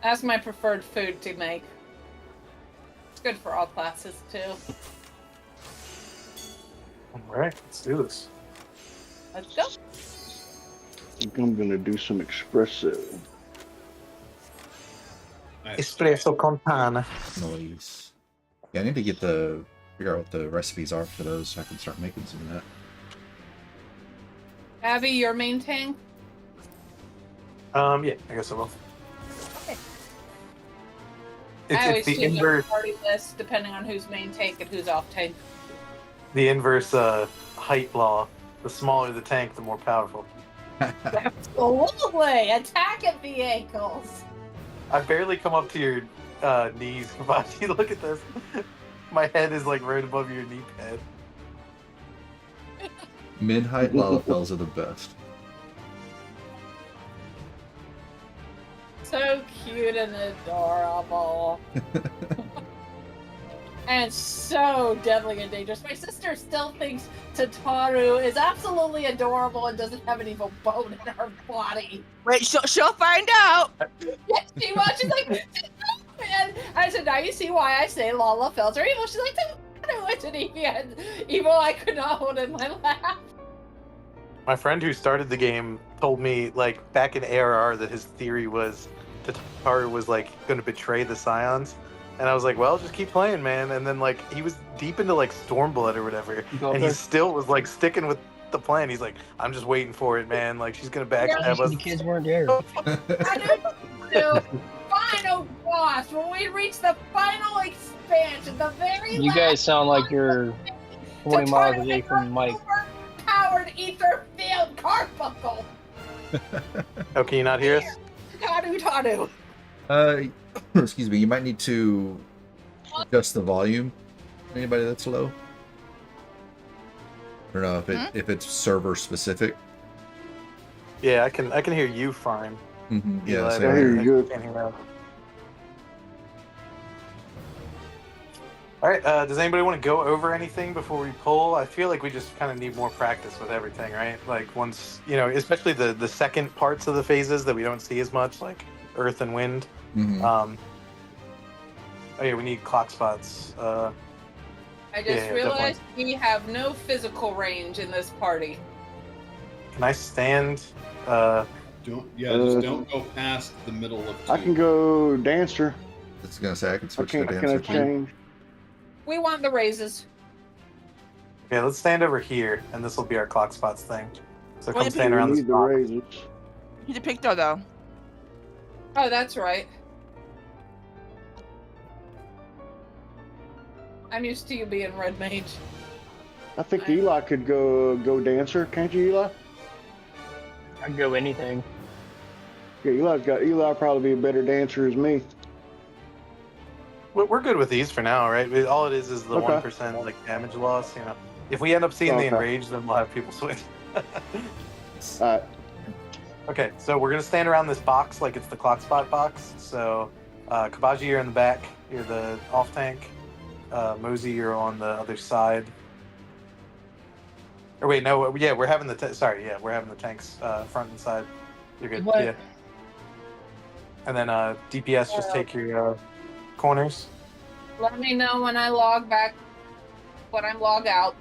That's my preferred food to make. It's good for all classes, too. Alright, let's do this. Let's go. I think I'm gonna do some espresso. Nice. Espresso con pana. Noise. Yeah, I need to figure out what the recipes are for those so I can start making some of that. Abby, your main tank? Yeah, I guess I will. Okay. I It's always the choose inverse, a party list depending on who's main tank and who's off tank. the inverse height law. The smaller the tank, the more powerful. Absolutely! Attack at the ankles! I barely come up to your knees, Kabachi. Look at this. My head is like right above your knee pad. Mid-height Lalafels are the best. So cute and adorable. And so deadly and dangerous. My sister still thinks Tataru is absolutely adorable and doesn't have an evil bone in her body. Wait, she'll find out. Yes, she was. She's like, and I said, now you see why I say Lalafels are evil. She's like, Tataru isn't evil I could not hold in my lap. My friend who started the game told me, like, back in ARR that his theory was Tataru was, like, going to betray the Scions. And I was like, well, just keep playing, man. And then, like, he was deep into, like, Stormblood or whatever. And he still was, like, sticking with the plan. He's like, I'm just waiting for it, man. Like, she's going to backstab us. The kids weren't there. Final boss, when we reach the final expansion, the very You guys sound like you're 20 miles away from Mike. Powered ether field carbuncle. Oh, can you not hear us? Tadu. Excuse me, you might need to adjust the volume. Anybody that's low? I don't know if it's server specific. Yeah, I can hear you fine. Mm-hmm. Yeah, Eli, same I hear you good. can't hear that. All right. Does anybody want to go over anything before we pull? I feel like we just kind of need more practice with everything, right? Like once, especially the second parts of the phases that we don't see as much, like Earth and Wind. Mm-hmm. Oh yeah, we need clock spots. I just realized we have no physical range in this party. Can I stand? Just don't go past the middle of two. I can go dancer. I was gonna say I can I switch to can dancer I too. change? We want the raises. Okay, let's stand over here, and this will be our clock spots thing. So Well, come stand around We this need the box. raises. He's a Picto, though. Oh, that's right. I'm used to you being red mage. I think Eli could go dancer. Can't you, Eli? I'd go anything. Yeah, Eli will probably be a better dancer as me. We're good with these for now, right? All it is the Okay. 1% like damage loss. If we end up seeing the Okay. enraged, then we'll have people switch. Alright. Okay, so we're gonna stand around this box like it's the clock spot box. So, Kabaji, you're in the back. You're the off tank. Mosey, you're on the other side. Or wait, no, yeah, we're having the we're having the tanks front and side. You're good. What? Yeah. And then DPS, just take your corners. Let me know when I log back, when I'm logged out.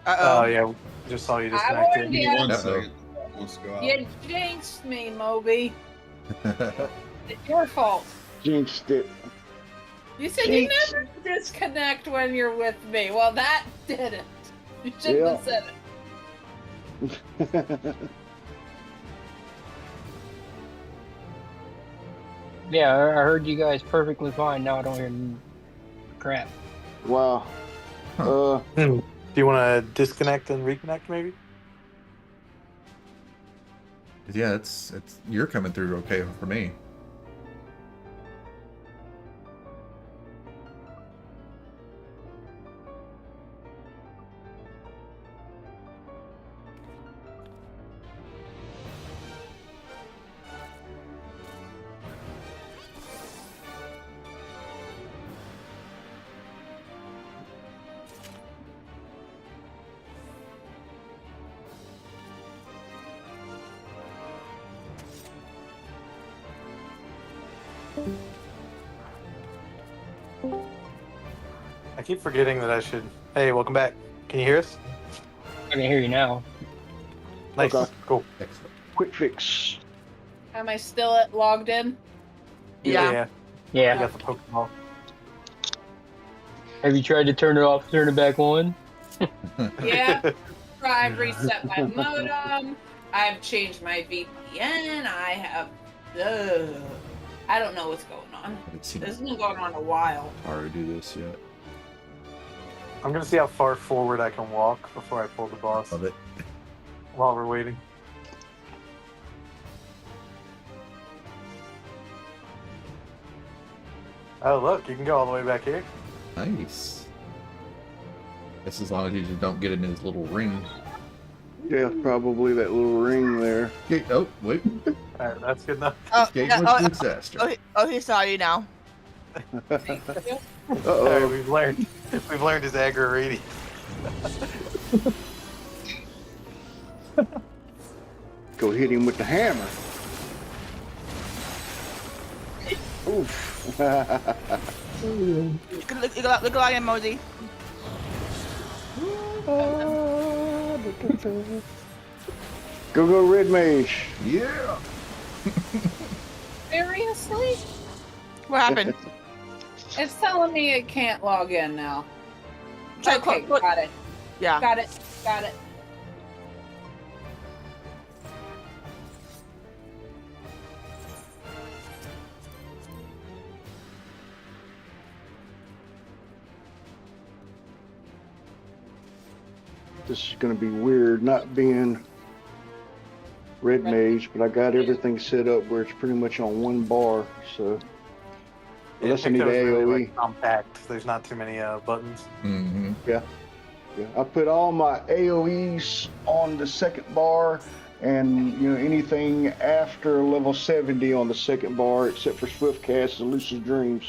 Uh-oh. Oh yeah, just saw you I warned disconnected. Give me you. one Uh-oh. second. Let's go out. You jinxed me, Moby. It's your fault. Jinxed it. You said you Jinx. never disconnect when you're with me. Well, that didn't. You shouldn't have said it. Yeah, I heard you guys perfectly fine. Now I don't hear crap. Wow. Huh. Do you want to disconnect and reconnect, maybe? Yeah, it's you're coming through okay for me. I keep forgetting that I should. Hey, welcome back. Can you hear us? I can hear you now. Nice. Okay. Cool. Excellent. Quick fix. Am I still logged in? Yeah. I Yeah. got the Pokeball. Have you tried to turn it off, turn it back on? Yeah. I've reset my modem. I've changed my VPN. I have. I don't know what's going on. I haven't seen This has been going on a while. Haru do this yet. I'm gonna see how far forward I can walk before I pull the boss Love it. while we're waiting. Oh look, you can go all the way back here. Nice. That's as long as you just don't get in his little ring. Yeah, probably that little ring there. Okay, oh, wait. Alright, that's good enough. Oh, Escape yeah, was oh, disaster. he saw you now. Alright, Uh-oh. we've learned his aggro radius. Go hit him with the hammer. Oof. Look like him, Mosey. Go, Red Mage. Yeah. Seriously? What happened? It's telling me it can't log in now. Try Okay, got it. Yeah. Got it. Got it. This is going to be weird not being Red Mage, but I got everything set up where it's pretty much on one bar, so unless I need Picto's AoE. really, like, compact. There's not too many buttons. Mm-hmm. Yeah, I put all my AoEs on the second bar, and anything after level 70 on the second bar, except for Swift Cast and Lucid Dreams.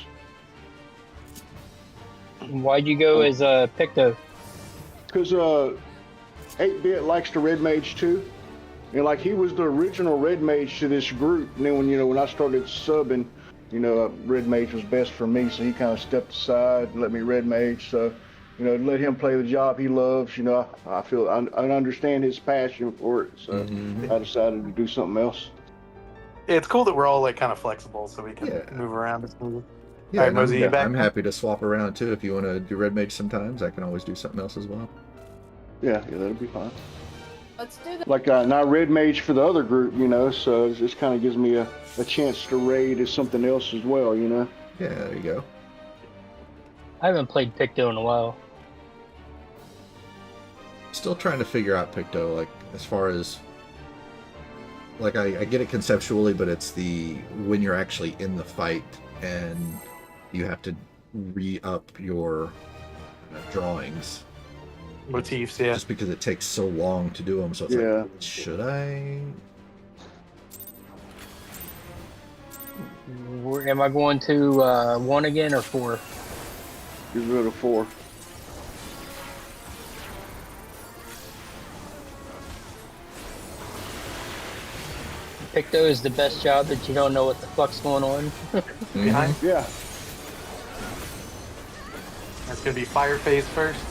Why'd you go as Picto? Because 8-Bit likes the Red Mage too, and like he was the original Red Mage to this group. And then when I started subbing, Red Mage was best for me, so he kind of stepped aside and let me Red Mage. So let him play the job he loves. I feel I understand his passion for it, so I decided to do something else. Yeah, it's cool that we're all like kind of flexible, so we can Yeah. move around. Yeah, Alright, and Mosey, you back? I'm happy to swap around too. If you want to do Red Mage sometimes, I can always do something else as well. Yeah, that'll be fine. Let's do that. Like not Red Mage for the other group, so it just kind of gives me a chance to raid as something else as well, Yeah, there you go. I haven't played Picto in a while. Still trying to figure out Picto, like as far as like I get it conceptually, but it's the when you're actually in the fight and you have to re-up your drawings. Motifs, yeah. Just because it takes so long to do them, so it's Yeah. like, should I? Am I going to 1 again or 4? Get rid of 4. Picto is the best job that you don't know what the fuck's going on. Behind. Yeah. That's gonna be fire phase first.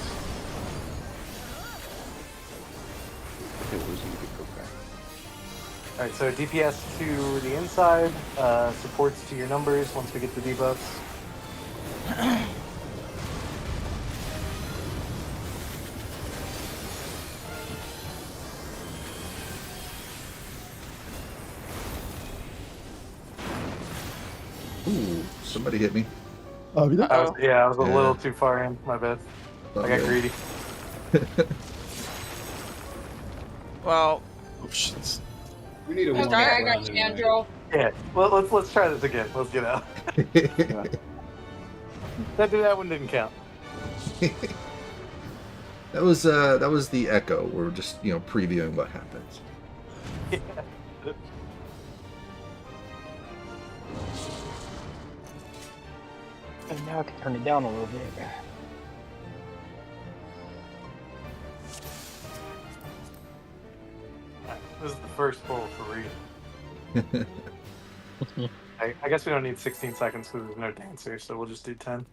Alright, so DPS to the inside, supports to your numbers once we get the debuffs. Ooh, somebody hit me. Oh, you I was a Yeah. little too far in, my bad. I got Okay. greedy. Well, Oh shit. We need a Okay, warm I up got round you, anyway. Andrew. Yeah, well, let's try this again. Let's get out. That one didn't count. That was the echo. We're just previewing what happens. Yeah. And now I can turn it down a little bit. This is the first pull for Reed. I guess we don't need 16 seconds because there's no dancer, so we'll just do 10.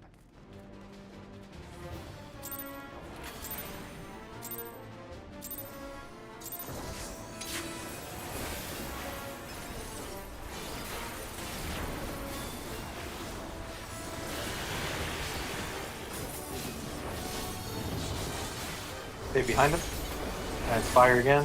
Stay behind him. And fire again.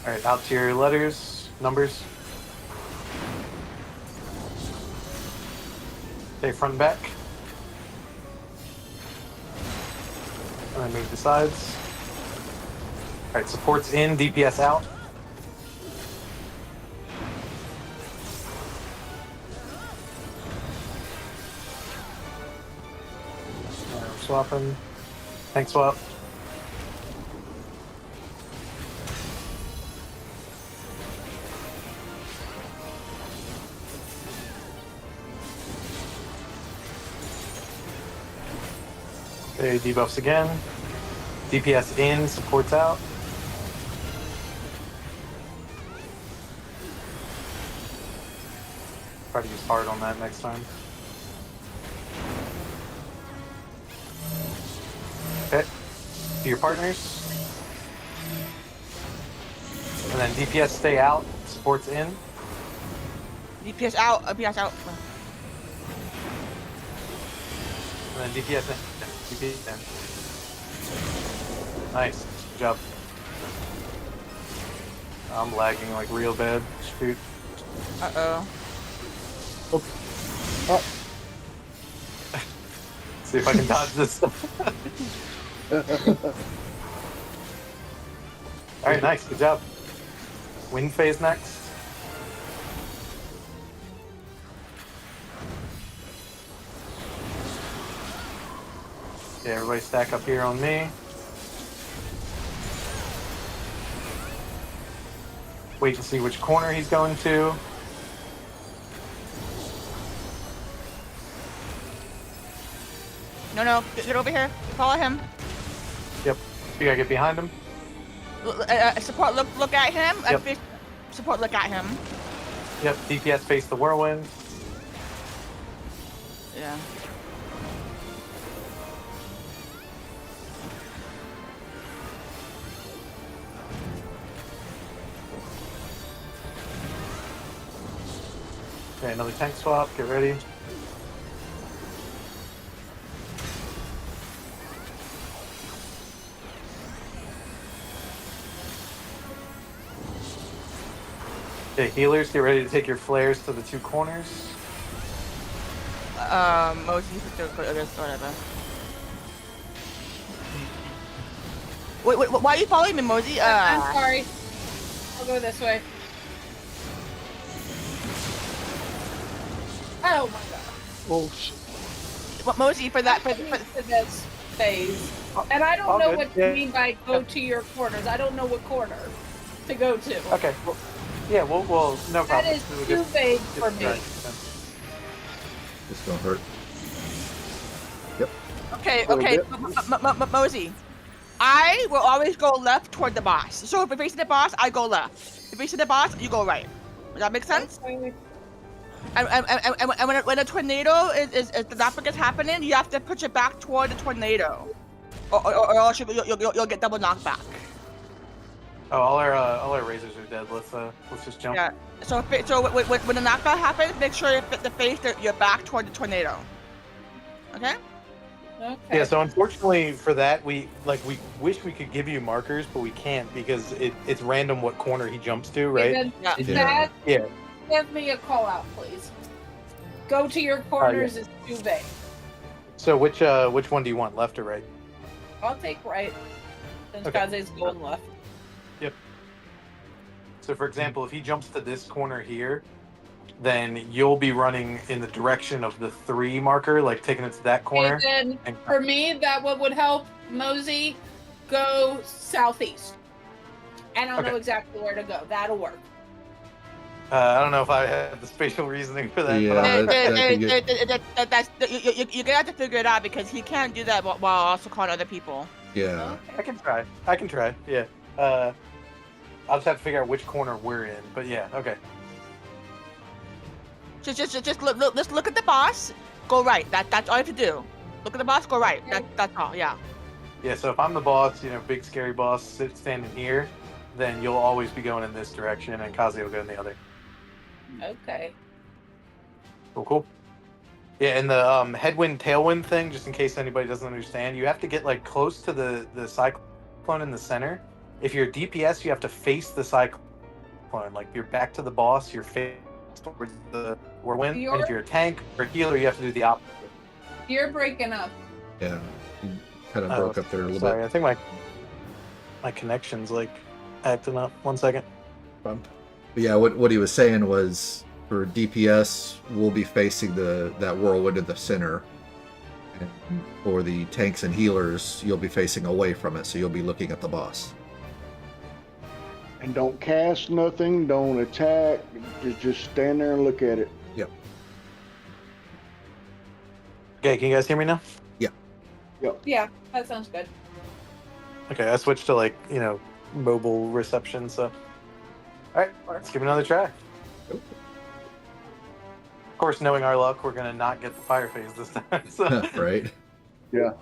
Alright, out to your letters, numbers. Stay front and back. And then move the sides. Alright, supports in, DPS out. We're swapping. Tank swap. Okay, debuffs again. DPS in, supports out. Try to use hard on that next time. Okay, to your partners. And then DPS stay out, supports in. DPS out. DPS out. And then DPS in. DPS in. Nice. Good job. I'm lagging like real bad. Shoot. Uh-oh. See if I can dodge this stuff. Alright, nice. Good job. Wind phase next. Okay, everybody stack up here on me. Wait to see which corner he's going to. No, get over here. Follow him. Yep. You gotta get behind him. Support, look at him. Yep. Support, look at him. Yep. DPS face the whirlwind. Yeah. Okay, another tank swap. Get ready. Okay, healers, get ready to take your flares to the two corners. Mosey, whatever. Wait, why are you following me, Mosey? I'm sorry. I'll go this way. Oh my god. Oh shit. What, Mosey, for that, for this phase. And I don't All know good. what you Yeah. mean by go to your corners. I don't know what corner to go to. Okay. Well, yeah, we'll no problem. That is We'll too just vague get for me. distracted then. It's gonna hurt. Yep. Okay, For a okay, bit. Mosey. I will always go left toward the boss. So if you're facing the boss, I go left. If you're facing the boss, you go right. Does that make sense? Okay. And when a tornado is the Nappa is happening, you have to push it back toward the tornado, or else you'll get double knockback. Oh, all our razors are dead. Let's just jump. Yeah. So when the knockback happens, make sure you fit the face your back toward the tornado. Okay. Okay. Yeah, so unfortunately for that, we wish we could give you markers, but we can't because it's random what corner he jumps to, right? Then Yeah. Dad, Yeah. give me a call out, please. Go to your corners. It's too vague. So which one do you want, left or right? I'll take right. Since Okay. Kaze's going left. So for example, if he jumps to this corner here, then you'll be running in the direction of the 3 marker, like taking it to that corner. And then for me, that what would help Mosey go southeast. And I'll know Okay. exactly where to go. That'll work. I don't know if I have the spatial reasoning for that. Yeah. But I'll- You're gonna have to figure it out because he can't do that while also calling other people. Yeah. I can try. Yeah. I'll just have to figure out which corner we're in. But yeah, okay. Just look at the boss. Go right. That's all you have to do. Look at the boss. Go right. That's all. Yeah. Yeah, so if I'm the boss, big scary boss standing here, then you'll always be going in this direction, and Kazi will go in the other. Okay. Cool. Yeah, and the headwind tailwind thing, just in case anybody doesn't understand, you have to get like close to the cyclone in the center. If you're a DPS, you have to face the cyclone. Like you're back to the boss, you're face towards the whirlwind. And if you're a tank or a healer, you have to do the opposite. You're breaking up. Yeah. You kind of broke up there a little Sorry, bit. I think my connection's like acting up. 1 second. But yeah, what he was saying was for DPS, we'll be facing that whirlwind in the center. And for the tanks and healers, you'll be facing away from it, so you'll be looking at the boss. And don't cast nothing, don't attack, just stand there and look at it. Yep. Okay, can you guys hear me now? Yeah, that sounds good. Okay, I switched to mobile reception, so. Alright, let's give it another try. Of course, knowing our luck, we're gonna not get the fire phase this time. So. Right? Yeah.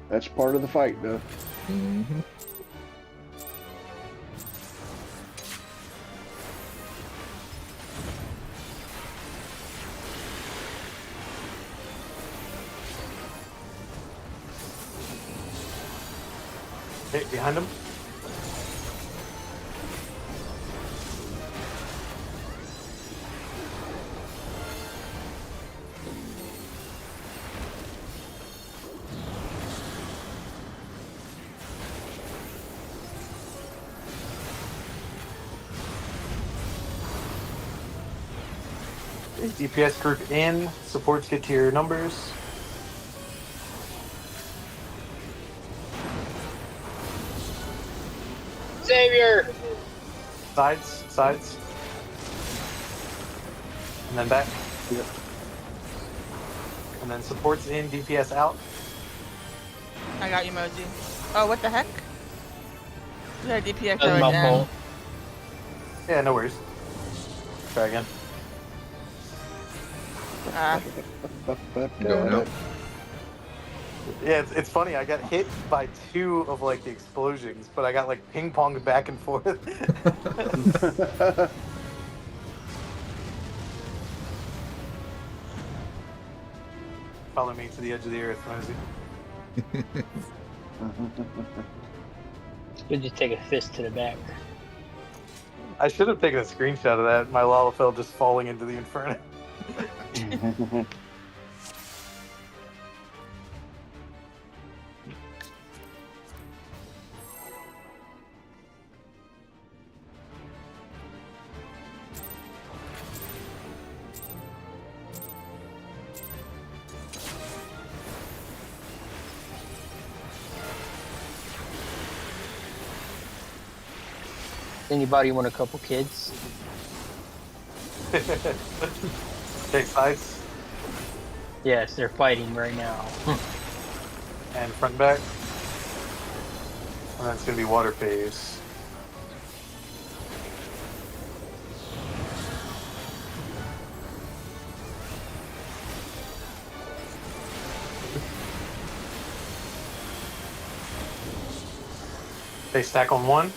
That's part of the fight, though. Mm-hmm. Hey, behind him. DPS group in, supports get to your numbers. Xavier! Sides. And then back. Yep. And then supports in, DPS out. I got you, Mosey. Oh, what the heck? Yeah, DPS That's my again. fault. Yeah, no worries. Try again. Going out. Yeah, it's funny. I got hit by 2 of the explosions, but I got ping ponged back and forth. Follow me to the edge of the earth, Mosey. You'll just take a fist to the back. I should have taken a screenshot of that. My Lalafell just falling into the inferno. Anybody want a couple kids? Take sides. Yes, they're fighting right now. And front and back. And then it's going to be water phase. They stack on 1. And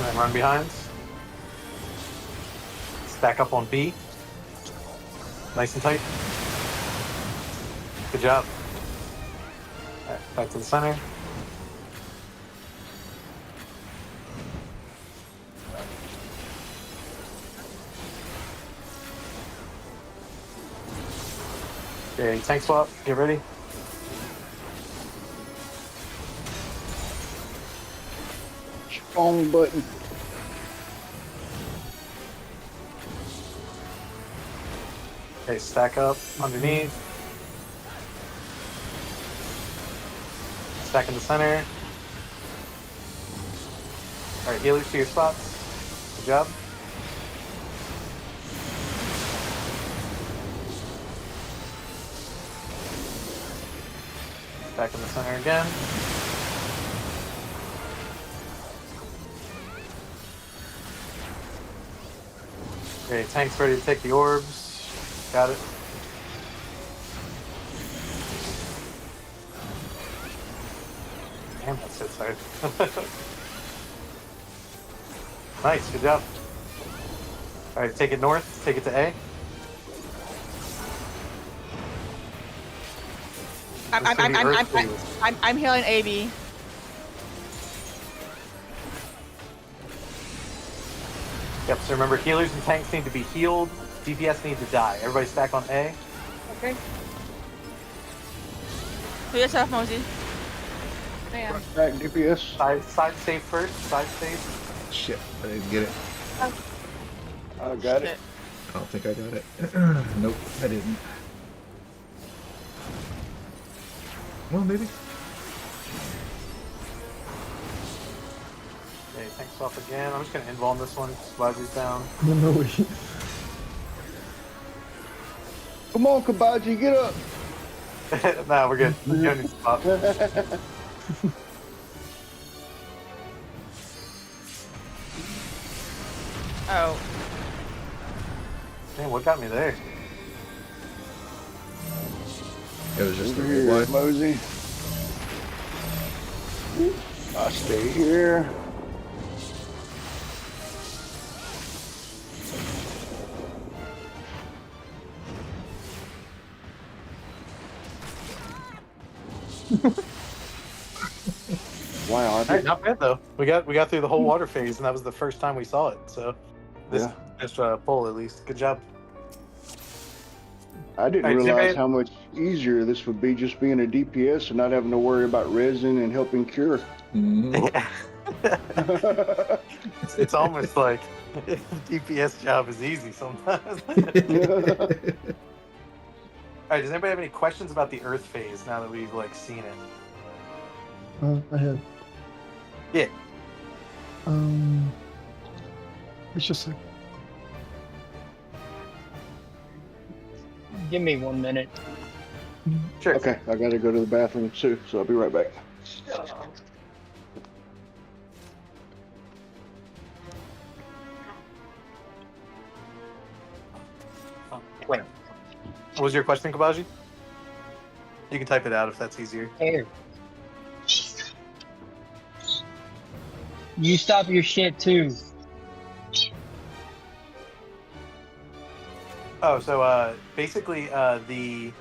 then run behinds. Stack up on B. Nice and tight. Good job. All right, back to the center. Okay, tank swap. Get ready. Wrong button. Okay, stack up underneath. Stack in the center. All right, healers to your spots. Good job. Back in the center again. Okay, tank's ready to take the orbs. Got it. Damn, that's so tight. Nice, good job. Alright, take it north, take it to A. I'm healing AB. Yep, so remember, healers and tanks need to be healed, DPS need to die. Everybody stack on A. Okay. Do yourself, Mosey. Damn. Back DPS. Side safe first, side safe. Shit, I didn't get it. I got it. I don't think I got it. Nope, I didn't. Well, maybe. Okay, tank swap again. I'm just gonna invuln this one, Kabaji's down. No way. Come on, Kabaji, get up. Nah, we're good. We don't need to swap. Oh. Man, what got me there? It was just the Over here, red line. Mosey. I stay here. Wow, I Alright, did. not bad though. We got through the whole water phase, and that was the first time we saw it. So this pull at least. Good job. I didn't Alright, realize Zimmer. how much easier this would be just being a DPS and not having to worry about resin and helping cure. Mhm. It's almost like DPS job is easy sometimes. Alright, does anybody have any questions about the Earth phase now that we've like seen it? I have. Yeah. It's just like, Give me 1 minute. Sure. Okay, I gotta go to the bathroom too, so I'll be right back. What was your question, Kabaji? You can type it out if that's easier. Here. You stop your shit too. Oh, so basically the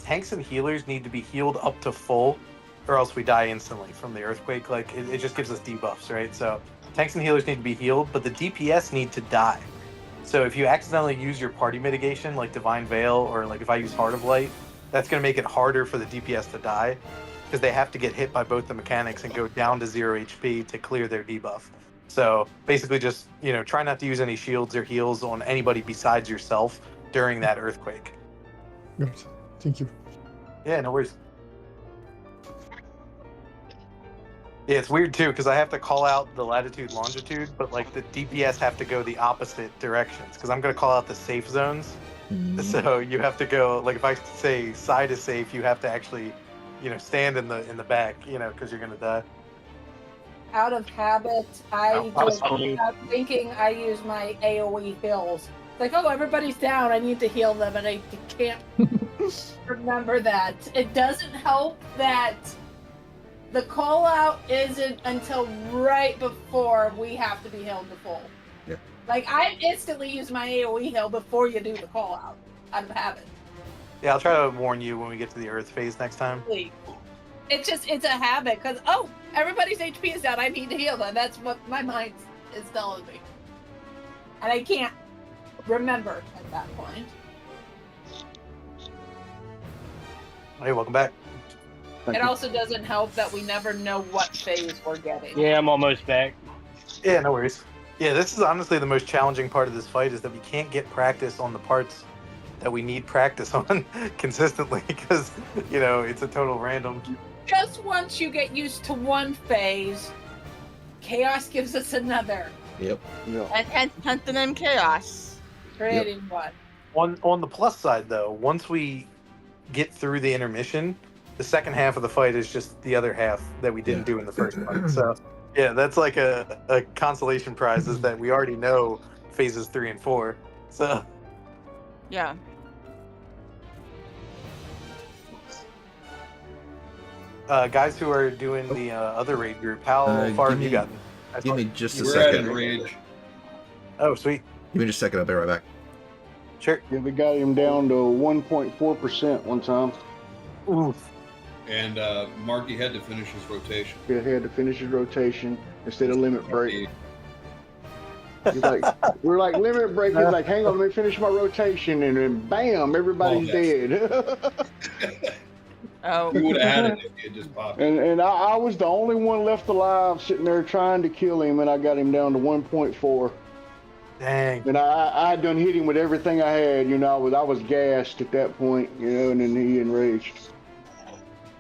tanks and healers need to be healed up to full, or else we die instantly from the earthquake. Like it just gives us debuffs, right? So tanks and healers need to be healed, but the DPS need to die. So if you accidentally use your party mitigation, like Divine Veil, or like if I use Heart of Light, that's going to make it harder for the DPS to die, because they have to get hit by both the mechanics and go down to 0 HP to clear their debuff. So basically just, try not to use any shields or heals on anybody besides yourself during that earthquake. great. Thank you. Yeah, no worries. Yeah, it's weird too because I have to call out the latitude, longitude, but like the DPS have to go the opposite directions because I'm gonna call out the safe zones. So you have to go like if I say side is safe, you have to actually, stand in the back, because you're gonna die. Out of habit, I just Absolutely. without thinking I use my AoE heals. It's like, oh, everybody's down. I need to heal them, and I can't remember that. It doesn't help that the call out isn't until right before we have to be healed to full. Yeah. Like I instantly use my AoE heal before you do the call out of habit. Yeah, I'll try to warn you when we get to the Earth phase next time. Please. It's a habit because everybody's HP is down. I need to heal them. That's what my mind is telling me, and I can't remember at that point. Hey, welcome back. Thank It you. also doesn't help that we never know what phase we're getting. Yeah, I'm almost back. Yeah, no worries. Yeah, this is honestly the most challenging part of this fight is that we can't get practice on the parts that we need practice on consistently because, it's a total random. Just once you get used to one phase, chaos gives us another, Yep. Yeah. And hence the name Chaos. creating one. On the plus side, though, once we get through the intermission, the second half of the fight is just the other half that we didn't do in the first one. So, yeah, that's like a consolation prize is that we already know phases 3 and 4. So, Yeah. guys who are doing the other raid group, how far give have you me- gotten? Give me just a We're at second. enrage. Oh, sweet. Give me just a second. I'll be right back. Sure. Yeah, we got him down to 1.4% one time. Oof. And Marky had to finish his rotation. He had to finish his rotation instead of limit break. He's like, we're like limit break. He's like, hang on, let me finish my rotation, and then bam, everybody's dead. Oh. We would have had it if he had just popped. and I was the only one left alive, sitting there trying to kill him, and I got him down to 1.4. Dang. And I done hit him with everything I had. I was gassed at that point. And then he enraged.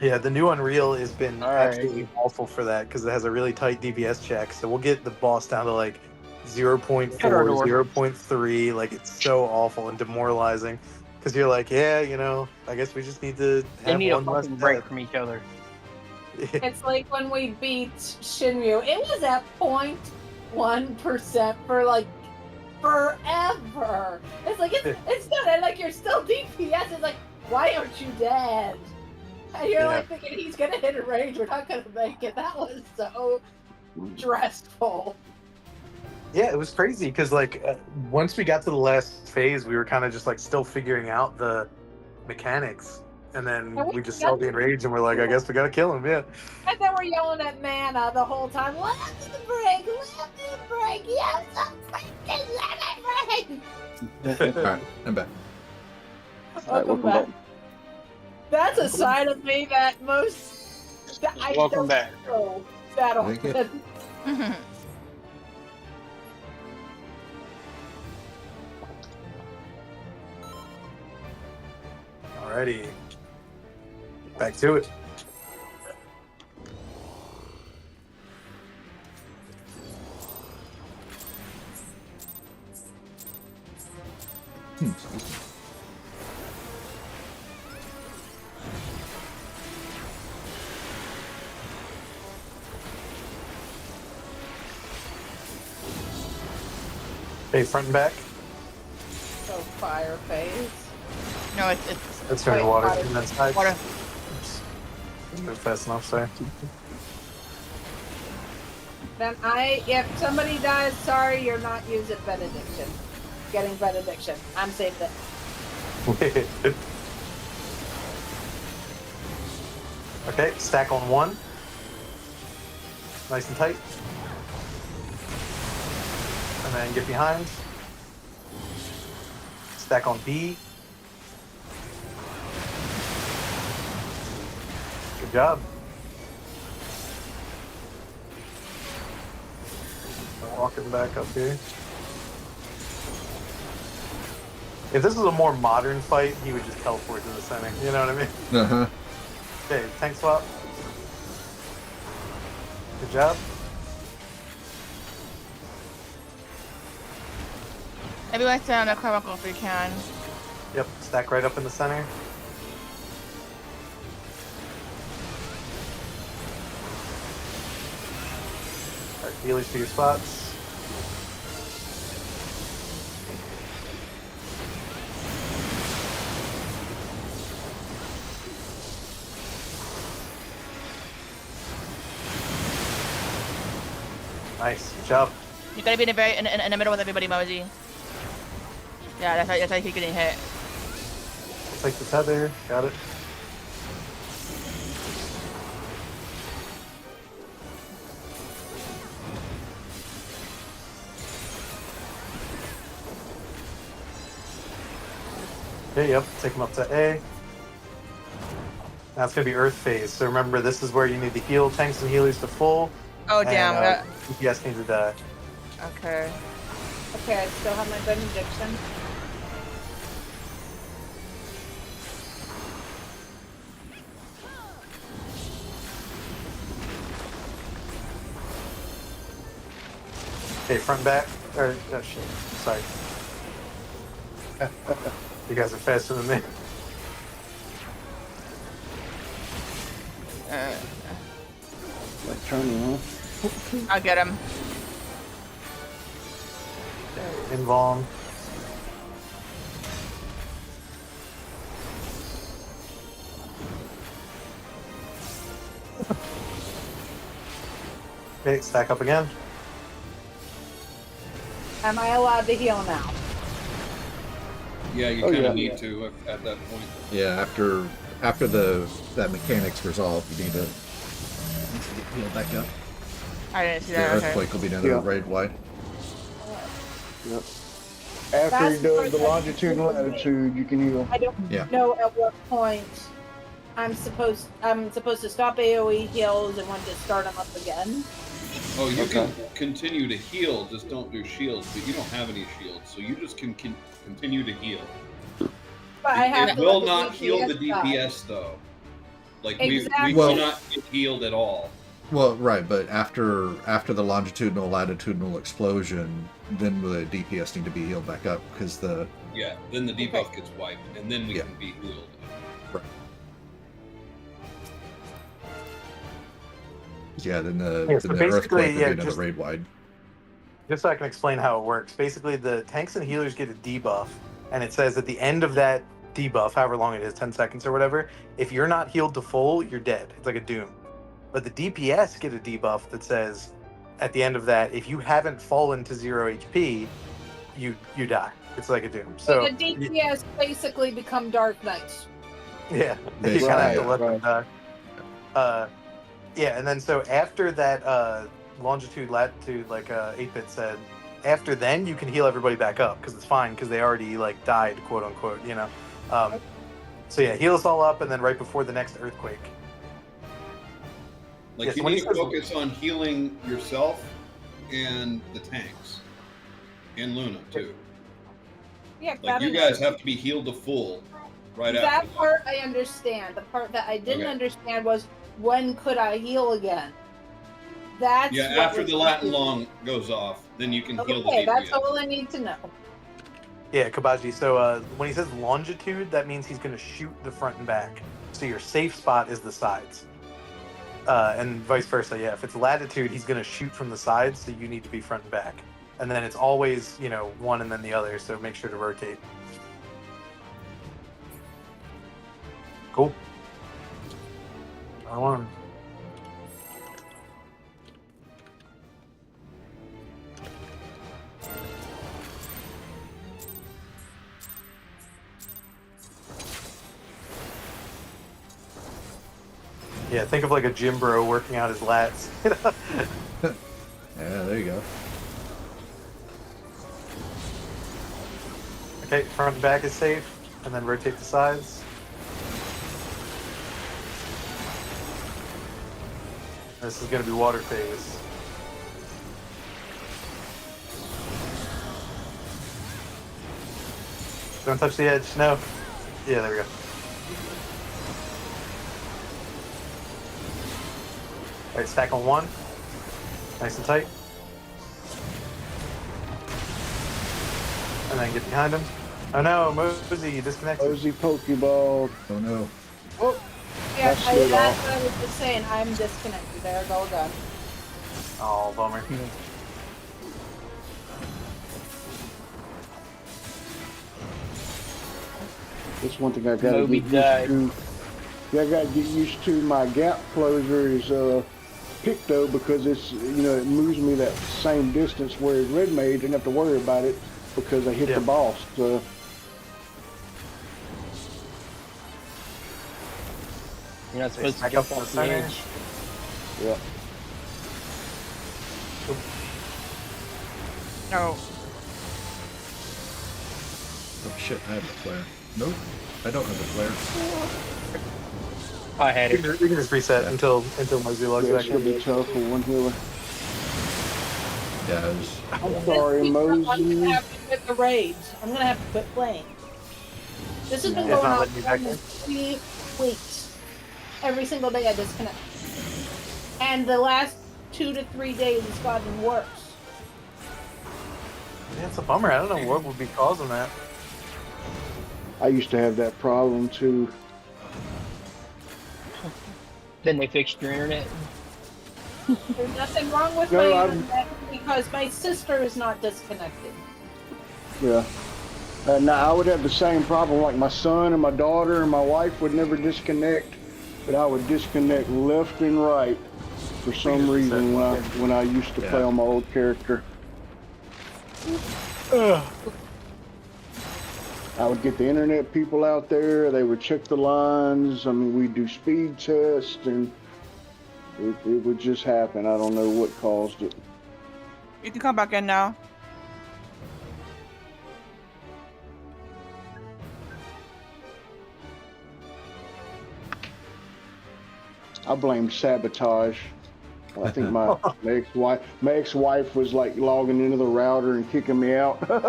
Yeah, the new Unreal has been All right. absolutely awful for that because it has a really tight DPS check. So we'll get the boss down to like 0.4, Shut our door. 0.3. Like it's so awful and demoralizing because you're like, yeah, I guess we just need to They have need a one less fucking break death. from each other. It's like when we beat Shinryu. It was at 0.1% for like forever. It's like it's not and like you're still DPS. It's like, why aren't you dead? And you're like thinking he's gonna hit a range. We're not gonna make it. That was so stressful. Yeah, it was crazy because like once we got to the last phase, we were kind of just like still figuring out the mechanics, and then we just saw the enrage, and we're like, I guess we gotta kill him. Yeah. And then we're yelling at Mana the whole time. Let me break. Let me break. Yes, I'm freaking let me break. All right, I'm back. Welcome back. That's a side of me that most. That I Welcome don't back. know that Thank you. often. Alrighty. Back to it. Hey, front and back. So fire phase. No, it's That's turning Wait, water water. from that side. water. Oops. Didn't move fast enough, sorry. Then if somebody dies, sorry, you're not using benediction. Getting benediction. I'm saved it. Okay, stack on 1. Nice and tight. And then get behind. Stack on B. Good job. Walking back up here. If this was a more modern fight, he would just teleport to the center. You know what I mean? Uh huh. Okay, tank swap. Good job. Everyone stay on the carbuncle if you can. Yep, stack right up in the center. Alright, healers to your spots. Nice, good job. You gotta be in the middle with everybody, Mosey. Yeah, that's how you keep getting hit. I'll take the tether, got it. Okay, yep, take him up to A. Now it's going to be Earth phase, so remember this is where you need to heal tanks and healers to full. Oh, damn. And, DPS needs to die. Okay. Okay, I still have my benediction. Okay, front and back. Or, oh shit, sorry. You guys are faster than me. Like turning on. I'll get him. Invuln. Okay, stack up again. Am I allowed to heal now? Yeah, you Oh, kind of yeah. need to at that point. Yeah, after that mechanic's resolved, you need to heal back up. I didn't see The that. Okay. earthquake will be another Yeah. raid wide. Yep. After That's he does the the first longitude and latitude, you can heal. I don't Yeah. know at what point I'm supposed to stop AoE heals and when to start them up again. Oh, you Okay. can continue to heal, just don't do shields. But you don't have any shields, so you just can continue to heal. But I have It to will let not heal the DPS die. DPS though. Like Exactly. we Well- will not get healed at all. Well, right, but after the longitudinal latitudinal explosion, then the DPS need to be healed back up because the Yeah, then the debuff gets wiped, and then we Yeah. can be healed. then the Yeah, so then the basically, earthquake will yeah, be another just- raid wide. Just so I can explain how it works. Basically, the tanks and healers get a debuff, and it says at the end of that debuff, however long it is, 10 seconds or whatever, if you're not healed to full, you're dead. It's like a doom. But the DPS get a debuff that says at the end of that, if you haven't fallen to 0 HP, you die. It's like a doom. So So the DPS basically become Dark Knights. yeah, you Basically, kind of have to yeah. let them die. Yeah, and then so after that longitude, latitude, like 8-bit said, after then you can heal everybody back up because it's fine because they already like died, quote unquote, you know. So yeah, heal us all up, and then right before the next earthquake. Like Yes, you when need he to says- focus on healing yourself and the tanks, and Luna too. Yeah, Like that you I guys know. have to be healed to full right that after. part I understand. The part that I didn't Okay. understand was when could I heal again? That's Yeah, what after was the Latin confusing. long goes off, then you can heal the Okay, DPS. that's all I need to know. Yeah, Kabaji. So when he says longitude, that means he's going to shoot the front and back. So your safe spot is the sides. And vice versa, yeah. If it's latitude, he's going to shoot from the sides, so you need to be front and back. And then it's always, one and then the other, so make sure to rotate. Cool. I want. Yeah, think of like a gym bro working out his lats. Yeah, there you go. Okay, front and back is safe, and then rotate the sides. This is going to be water phase. Don't touch the edge. No. Yeah, there we go. Alright, stack on 1. Nice and tight. And then get behind him. Oh no, Mosey, you disconnected. Mosey Pokeball. Oh no. Oh, Yeah, That's it that's all. what I was just saying. I'm disconnected. There, go again. Oh, bummer. that's one thing I gotta Moby get died. used to. Yeah, I gotta get used to. My gap closer is Picto because it's it moves me that same distance. Whereas Red Mage didn't have to worry about it because I hit Yeah. the boss. So You're not supposed to Back jump up to off the the center. edge. yeah. No. Oh shit, I have the flare. Nope, I don't have the flare. I had We it. can just reset until Mosey logs Yeah, back it's gonna in. be tough for one healer. Yeah, it was, I'm sorry, I'm Mosey. gonna have to quit the raids. I'm gonna have to quit playing. This has been Yeah, it's going not on letting you for back in. almost 3 weeks. Every single day I disconnect. And the last 2 to 3 days it's gotten worse. Yeah, it's a bummer. I don't know what would be causing that. I used to have that problem too. Then they fixed your internet. There's nothing wrong with No, my I'm- internet because my sister is not disconnected. Yeah. Now I would have the same problem. Like my son and my daughter and my wife would never disconnect, but I would disconnect left and right for some just reason reset. when I used to play Yeah. on my old character. I would get the internet people out there. They would check the lines. I mean, we'd do speed tests, and it would just happen. I don't know what caused it. You can come back in now. I blame sabotage. I think my ex-wife was like logging into the router and kicking me out. just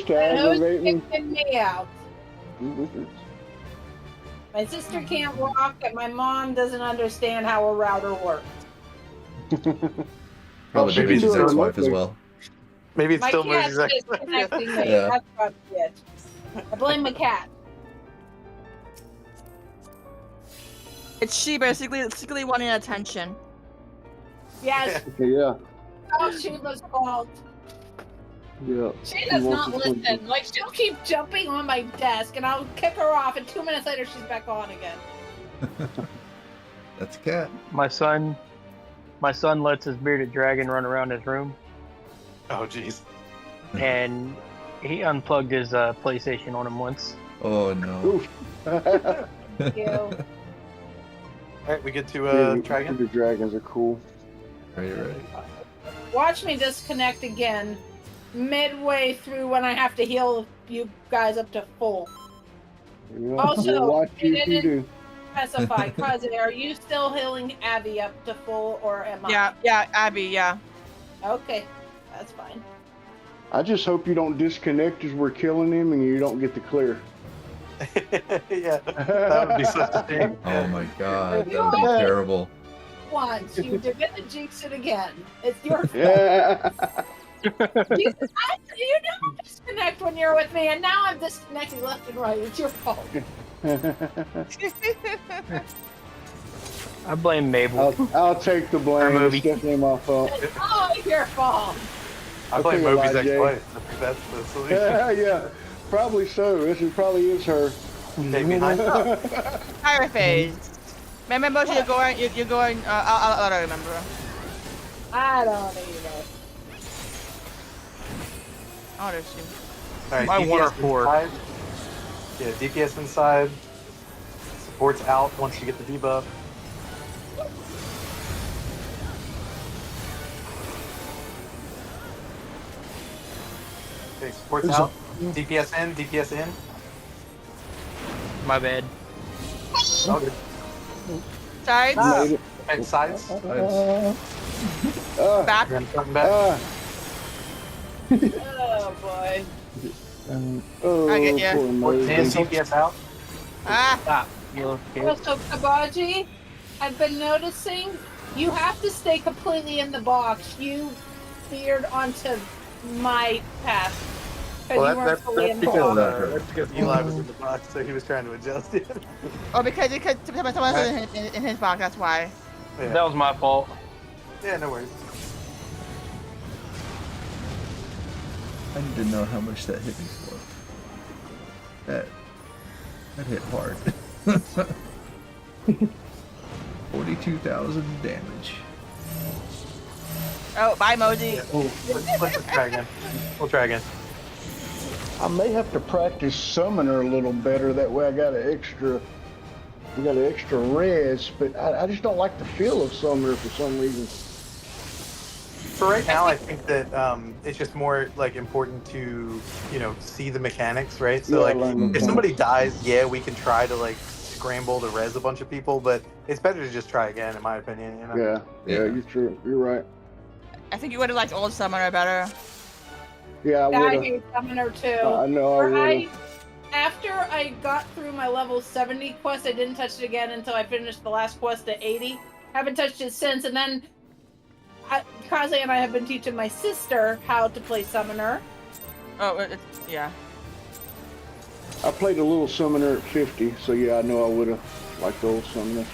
to And who's aggravate me. kicking me out? My sister can't walk, and my mom doesn't understand how a router works. probably she maybe can his do it ex-wife as remotely. well. Maybe it's My still cat's Mosey's ex. disconnecting me. Yeah. That's probably it. I blame the cat. It's she basically wanting attention. Yes, Yeah, oh, Sheila's fault. yeah. She does wants not attention. listen. Like, she'll keep jumping on my desk, and I'll kick her off, and 2 minutes later, she's back on again. That's a cat. My son lets his bearded dragon run around his room, Oh, jeez. and he unplugged his PlayStation on him once. Oh no. Oof. Thank you. All right, we get to try again. The dragons are cool. Right. Watch me disconnect again midway through when I have to heal you guys up to full. Yeah, Also, we'll watch you it if you do. Specify, Cousin, are you still healing Abby up to full, or am I? Yeah, Abby, yeah. Okay, that's fine. I just hope you don't disconnect as we're killing him and you don't get the clear. Yeah, that would be such a shame. Oh my god, that would be terrible. Once you did to jinx it again. It's your fault. Yeah. Jesus, you don't disconnect when you're with me, and now I'm disconnecting left and right. It's your fault. I blame Mabel. I'll take the blame. Our It's movie. definitely my fault. It's all your fault. I blame Okay, Moby's Elijah. ex-wife. I think that's the solution. Yeah, probably so. This probably is her. Stay behind. Fire phase. Remember, you're going. I don't remember. I don't either. Oh, there's you. All right, My DPS water port. inside. Yeah, DPS inside. Support's out once you get the debuff. Okay, support's There's out. DPS in. My bad. Oh, good. Sides. Made it. Okay, sides. Back. You're coming back. Oh boy. Oh, I get ya. poor And Moses. DPS out. Ah. You okay? Also, Kabaji, I've been noticing you have to stay completely in the box. You veered onto my path. Well, You weren't fully in the box. that's because Eli was in the box, so he was trying to adjust it. Oh, because someone was in his box. That's why. Yeah. That was my fault. Yeah, no worries. I need to know how much that hit me for. That hit hard. 42,000 damage. Oh, bye, Mosey. Yeah. Let's try again. We'll try again. I may have to practice summoner a little better. That way I got an extra. We got an extra res, but I just don't like the feel of summoner for some reason. For right now, I think that it's just more like important to see the mechanics, right? So Yeah, like, learn if mechanics. somebody dies, yeah, we can try to like scramble to res a bunch of people, but it's better to just try again, in my opinion. You know? Yeah, Yeah. you're true. You're right. I think you would have liked old Summoner better. Yeah, I Yeah, I would have. hate Summoner too. I know I would have. After I got through my level 70 quest, I didn't touch it again until I finished the last quest at 80. Haven't touched it since, and then Kaze and I have been teaching my sister how to play Summoner. Oh, yeah. I played a little summoner at 50, so yeah, I know I would have liked the old summoner.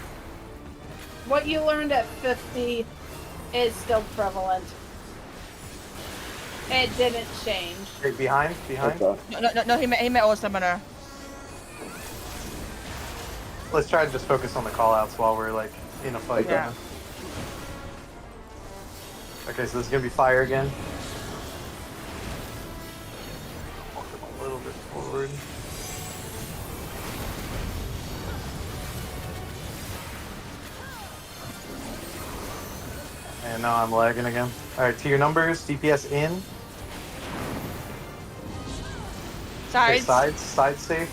What you learned at 50 is still prevalent. It didn't change. Okay, behind. Okay. No, he meant old Summoner. Let's try to just focus on the callouts while we're like in a fight. Yeah. Okay, so this is gonna be fire again. Walk them a little bit forward. And now I'm lagging again. Alright, to your numbers, DPS in. Okay, Sides. sides safe.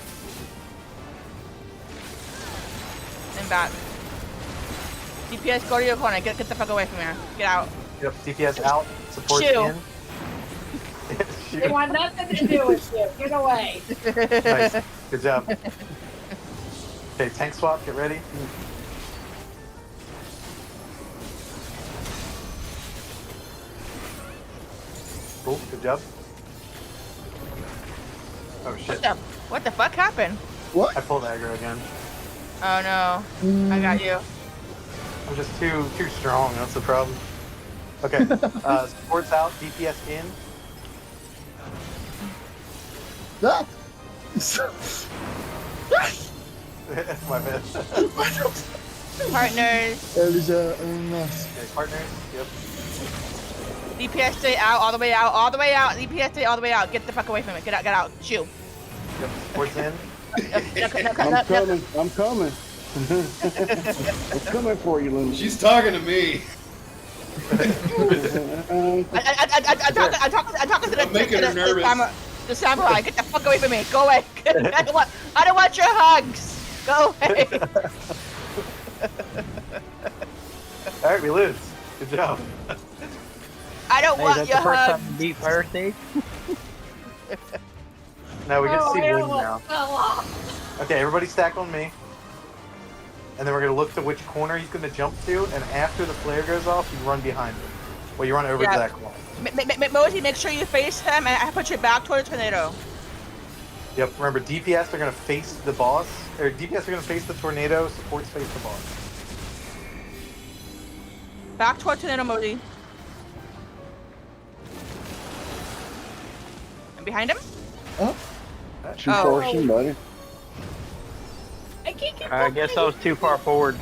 And back. DPS, go to your corner. Get the fuck away from here. Get out. Yep, DPS out, support Shoo. in. They want nothing to do with you. Get away. Nice, good job. Okay, tank swap, get ready. Cool, good job. Oh shit, What the fuck happened? I pulled aggro again. Oh no. I got you. I'm just too strong, that's the problem. Okay, support's out, DPS in. Ah! My bad. Partners. That is a mess. Okay, partners, yep. DPS stay out, all the way out, all the way out. DPS stay all the way out. Get the fuck away from it. Get out. Shoo. Yep, support's in. I'm coming. I'm coming for you, Lindsay. She's talking to me. I'm talking to I'm making her nervous. The samurai. Get the fuck away from me. Go away. I don't want your hugs. Go away. Alright, we lose. Good job. I don't Hey, want that's your the first hugs. time you beat Fire Stage? Now we get to see I win almost now. fell off. Okay, everybody stack on me. And then we're going to look to which corner he's going to jump to, and after the flare goes off, you run behind him. Well, you run over to that corner. Mosey, make sure you face him and I put your back toward the tornado. Yep, remember, DPS are going to face the boss, or DPS are going to face the tornado, supports face the boss. Back toward tornado, Mosey. And behind him? Too far, somebody. I can't keep I guess I was too far forward.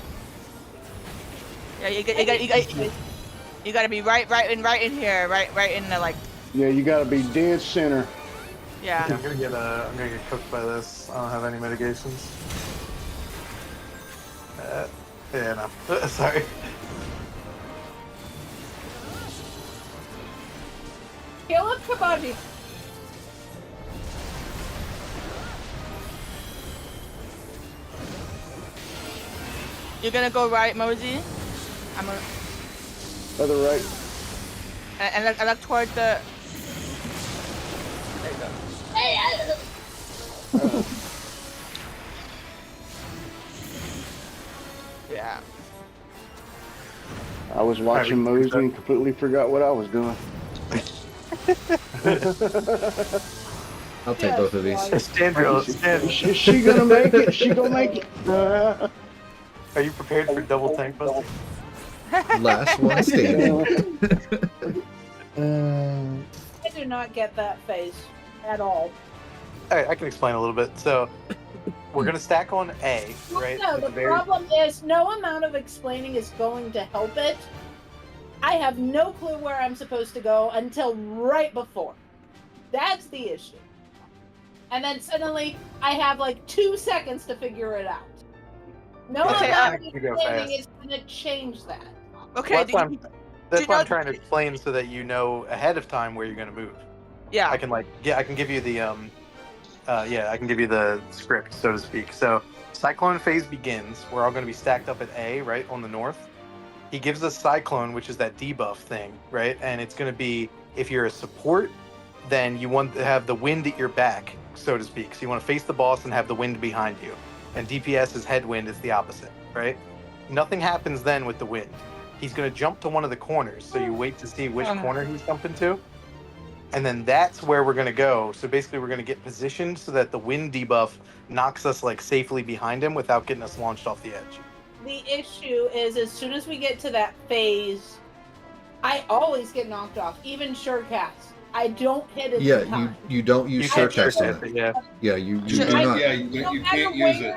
Yeah, you gotta be right in here, right in the like. Yeah, you gotta be dead center. Yeah. I'm gonna get cooked by this. I don't have any mitigations. Yeah, no. Sorry. Kill him, Kabaji. You're gonna go right, Mosey. I'm gonna Other right. and look toward the. There you go. Yeah. I was watching Alright, Mosey and completely forgot what I was doing. I'll take both of these. Is she gonna make it? Is she gonna make it? Are you prepared for double tank busting? Last one standing. I do not get that phase at all. Alright, I can explain a little bit. So, we're gonna stack on A, right? No, at the very- problem is no amount of explaining is going to help it. I have no clue where I'm supposed to go until right before. That's the issue. And then suddenly I have like 2 seconds to figure it out. No Okay, amount of you go explaining fast. is going to change that. Okay. Well, that's why I'm, that's you why I'm know- trying to explain so that you know ahead of time where you're gonna move. Yeah. I can I can give you the I can give you the script, so to speak. So Cyclone phase begins. We're all going to be stacked up at A, right, on the north. He gives us Cyclone, which is that debuff thing, right? And it's going to be, if you're a support, then you want to have the wind at your back, so to speak. So you want to face the boss and have the wind behind you. And DPS is headwind, it's the opposite, right? Nothing happens then with the wind. He's going to jump to one of the corners, so you wait to see which corner he's jumping to. And then that's where we're going to go. So basically we're going to get positioned so that the wind debuff knocks us like safely behind him without getting us launched off the edge. The issue is as soon as we get to that phase, I always get knocked off, even Surecast. I don't hit it. Yeah, in time. you don't use can't Surecast on surcast it. it, yeah. Yeah, you do Sure. not. Yeah, you can't use it.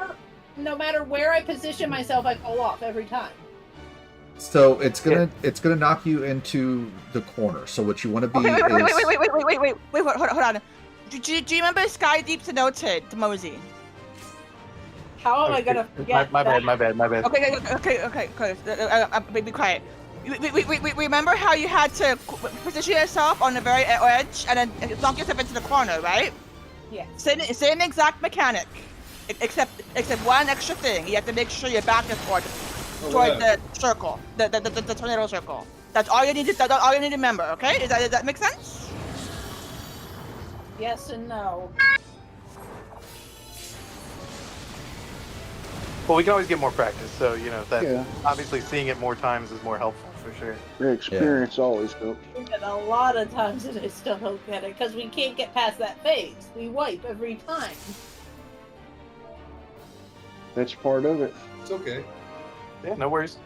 No matter where I position myself, I fall off every time. So it's gonna knock you into the corner. So what you want to be Okay, is wait, hold on. Do you remember Sky Deep's noted to Mosey? How am I gonna forget? My bad. Okay. Be quiet. Remember how you had to position yourself on the very edge and then knock yourself into the corner, right? Yeah. Same exact mechanic, except one extra thing. You have to make sure your back is toward the circle, the tornado circle. That's all you need to. That's all you need to remember. Okay? Does that make sense? Yes and no. Well, we can always get more practice. So, you know, that Yeah. obviously seeing it more times is more helpful for sure. The experience always helps. And a lot of times I still don't get it because we can't get past that phase. We wipe every time. That's part of it. It's okay. Yeah, no worries.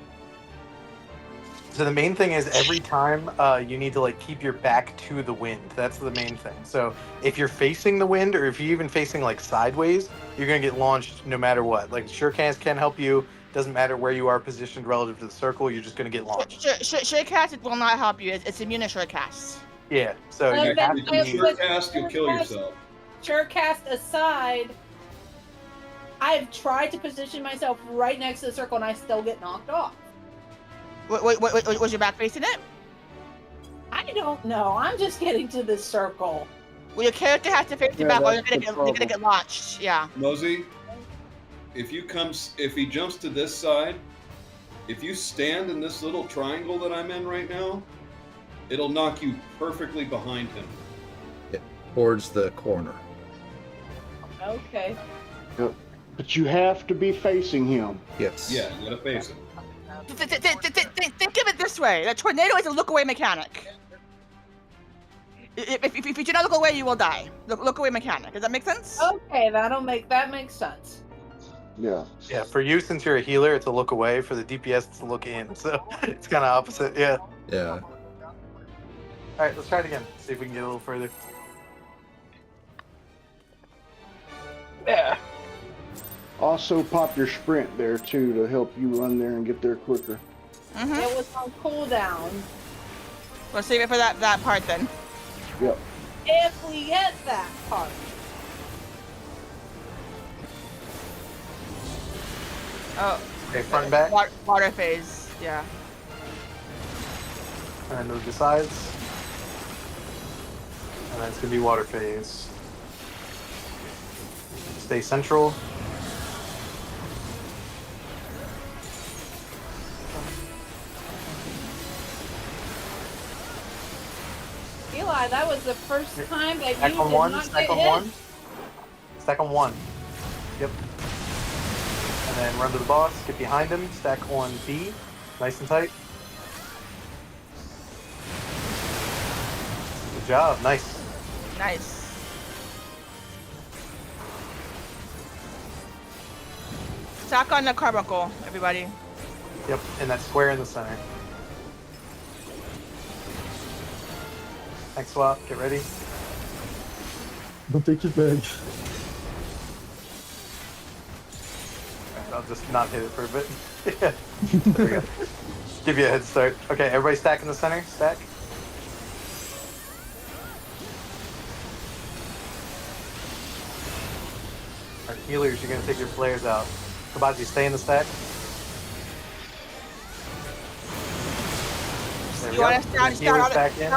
So the main thing is every time you need to like keep your back to the wind. That's the main thing. So if you're facing the wind, or if you're even facing like sideways, you're gonna get launched no matter what. Like Surecast can help you. Doesn't matter where you are positioned relative to the circle. You're just gonna get launched. Surecast will not help you. It's immune to Surecast. Yeah. So Uh, you but- have If to you but- use. Surecast, you'll kill yourself. Surecast aside, I've tried to position myself right next to the circle and I still get knocked off. Wait, was your back facing it? I don't know. I'm just getting to the circle. Well, your character has to face the Yeah, back, or that's you're the gonna problem. get launched. Yeah. Mosey, if he jumps to this side, if you stand in this little triangle that I'm in right now, it'll knock you perfectly behind him. towards the corner. Okay. But you have to be facing him. Yes. Yeah, you gotta face him. Think of it this way: the tornado is a look-away mechanic. If you do not look away, you will die. Look-away mechanic. Does that make sense? Okay, that makes sense. Yeah. Yeah. For you, since you're a healer, it's a look away. For the DPS, it's a look in. So it's kind of opposite. Yeah. Yeah. All right. Let's try it again. See if we can get a little further. Yeah. Also pop your sprint there too to help you run there and get there quicker. Mm-hmm. It was on cooldown. We'll save it for that part then. Yep. If we get that part. Oh. Okay. Front and back. Water phase. Yeah. And then move to sides. And then it's gonna be water phase. Stay central. Eli, that was the first time that Stack you on did one. not Stack get on hit. one. Stack on one. Yep. And then run to the boss. Get behind him. Stack on B. Nice and tight. Good job. Nice. Nice. Stack on the carbuncle, everybody. Yep, and that square in the center. Next swap, get ready. Don't take it back. Alright, I'll just not hit it for a bit. Yeah. There we go. Give you a head start. Okay, everybody stack in the center. Stack. Our healers, you're gonna take your flares out. Kabaji, stay in the stack. There we You go. want to stand Healers on back in.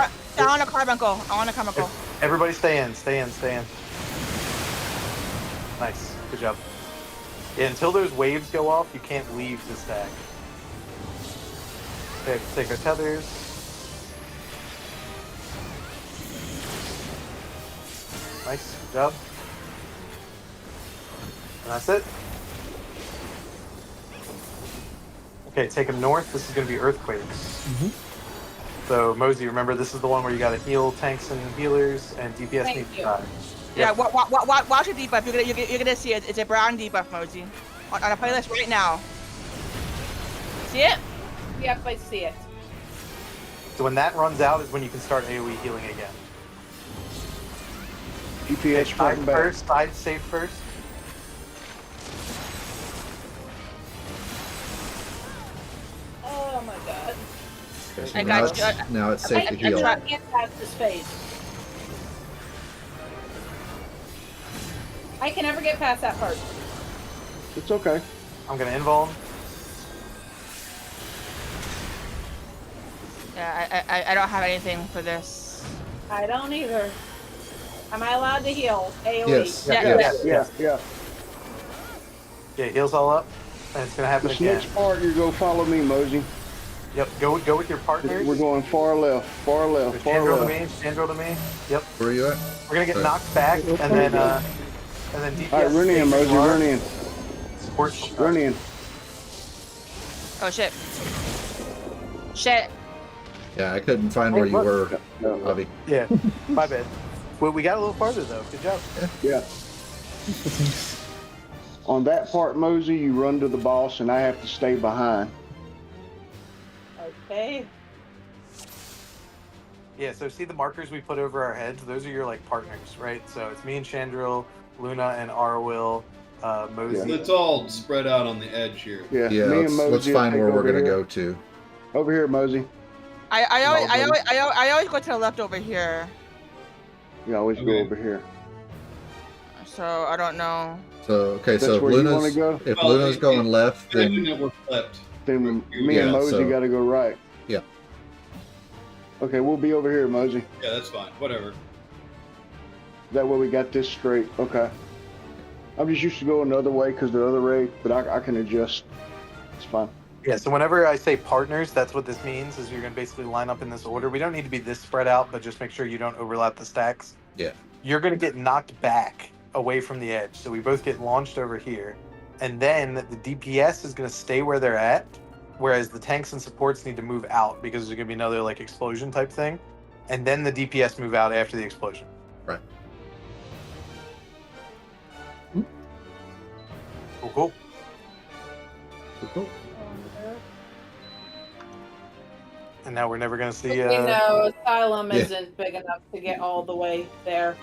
the carbuncle. I want a carbuncle. Everybody stay in, stay in, stay in. Nice, good job. Yeah, until those waves go off, you can't leave the stack. Okay, take our tethers. Nice, good job. And that's it. Okay, take them north. This is going to be earthquakes. So, Mosey, remember, this is the one where you got to heal tanks and healers, and DPS Thank needs to you. die. Yeah, watch the debuff. You're gonna see it. It's a brown debuff, Mosey. On a playlist right now. See it? Yep, I see it. So when that runs out is when you can start AoE healing again. GPS Side front and back. first, side safe first. Oh my god. Okay, so I now got you. now it's I safe to heal. cannot get past this phase. I can never get past that part. It's okay. I'm gonna invuln. Yeah, I don't have anything for this. I don't either. Am I allowed to heal AoE? Yes. Yeah. Yeah, yeah. Yeah, heals all up, and it's gonna happen This again. next part, you go follow me, Mosey. Yep, go with your partners. We're going far left, far left, far Chandro to left. me, Chandro to me. Yep, Where are you at? we're gonna get Right. knocked back, and then DPS. All right, run in, stays Mosey, where you run are. in, Support. run in. Oh shit. Shit. Yeah, I couldn't find where you were, No, Bobby. Yeah, my bad. Well, we got a little farther though. Good job. yeah. On that part, Mosey, you run to the boss, and I have to stay behind. Okay. Yeah, so see the markers we put over our heads? Those are your like partners, right? So it's me and Chandril, Luna and Arwil, Mosey. It's all spread out on the edge here. Yeah, Yeah, me and Mosey let's will find take where we're over gonna here. go to. Over here, Mosey. I always go to the left over here. You always go Okay. over here. So I don't know. So okay, That's so if where you Luna's wanna go? if Well, Luna's going left, Good then that we're flipped. Then me Yeah, and Mosey so- got to go right. Yeah. Okay, we'll be over here, Mosey. Yeah, that's fine. Whatever. That way we got this straight. Okay. I'm just used to going the other way because the other way, but I can adjust. It's fine. Yeah, so whenever I say partners, that's what this means, is you're going to basically line up in this order. We don't need to be this spread out, but just make sure you don't overlap the stacks. Yeah. You're going to get knocked back away from the edge, so we both get launched over here. And then the DPS is going to stay where they're at, whereas the tanks and supports need to move out because there's going to be another like explosion type thing. And then the DPS move out after the explosion. Right. Cool, cool. Cool. And now we're never going to see... You know, Asylum Yeah. isn't big enough to get all the way there.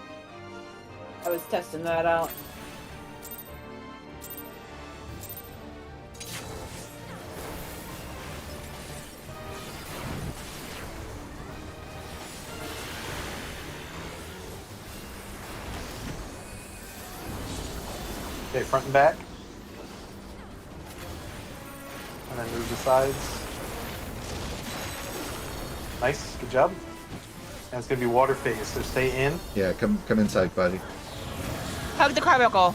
I was testing that out. Okay, front and back. And then move the sides. Nice, good job. And it's gonna be water phase, so stay in. Yeah, come inside, buddy. Hug the carbuncle.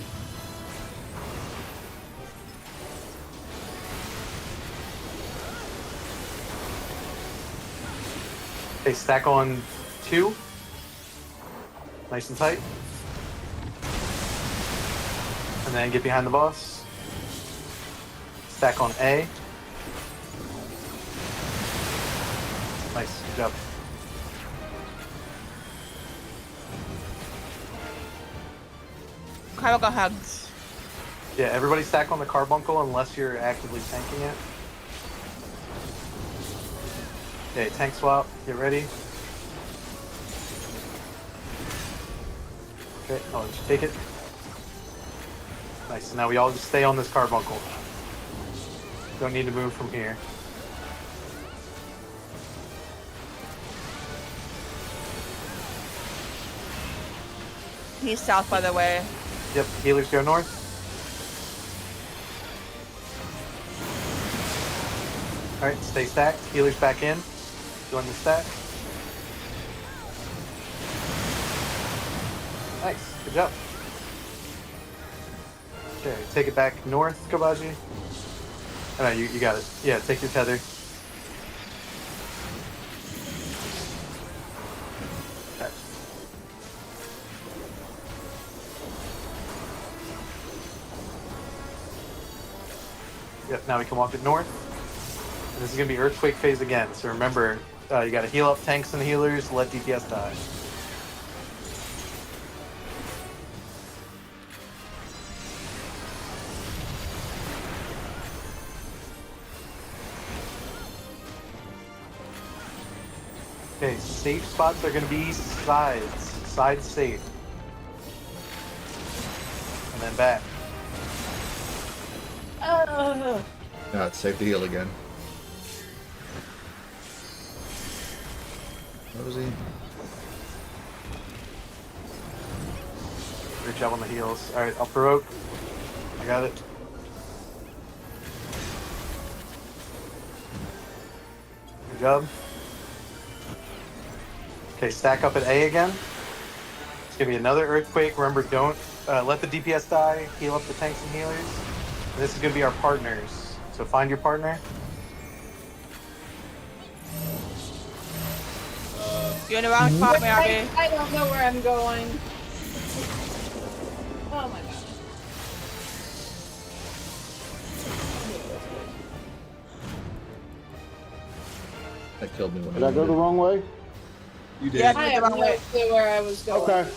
Okay, stack on 2. Nice and tight. And then get behind the boss. Stack on A. Nice, good job. Cargo hugs. Yeah, everybody stack on the carbuncle unless you're actively tanking it. Okay, tank swap. Get ready. Okay, I'll just take it. Nice. So now we all just stay on this carbuncle. Don't need to move from here. He's south, by the way. Yep, healers go north. Alright, stay stacked. Healers back in. Join the stack. Nice, good job. Okay, take it back north, Kabaji. Oh, no, you got it. Yeah, take your tether. Okay. Yep, now we can walk it north. And this is going to be Earthquake phase again, so remember, you got to heal up tanks and healers, let DPS die. Okay, safe spots are going to be sides. Sides safe. And then back. Now it's safe to heal again. What was he? Great job on the heals. Alright, I'll provoke. I got it. Good job. Okay, stack up at A again. It's gonna be another earthquake. Remember, don't let the DPS die. Heal up the tanks and healers. And this is gonna be our partners. So find your partner. You're in the wrong spot, Mary. I don't know where I'm going. Oh my god. That killed me. Did I go the wrong way? You did. Yeah. I have no idea where I was going. Okay.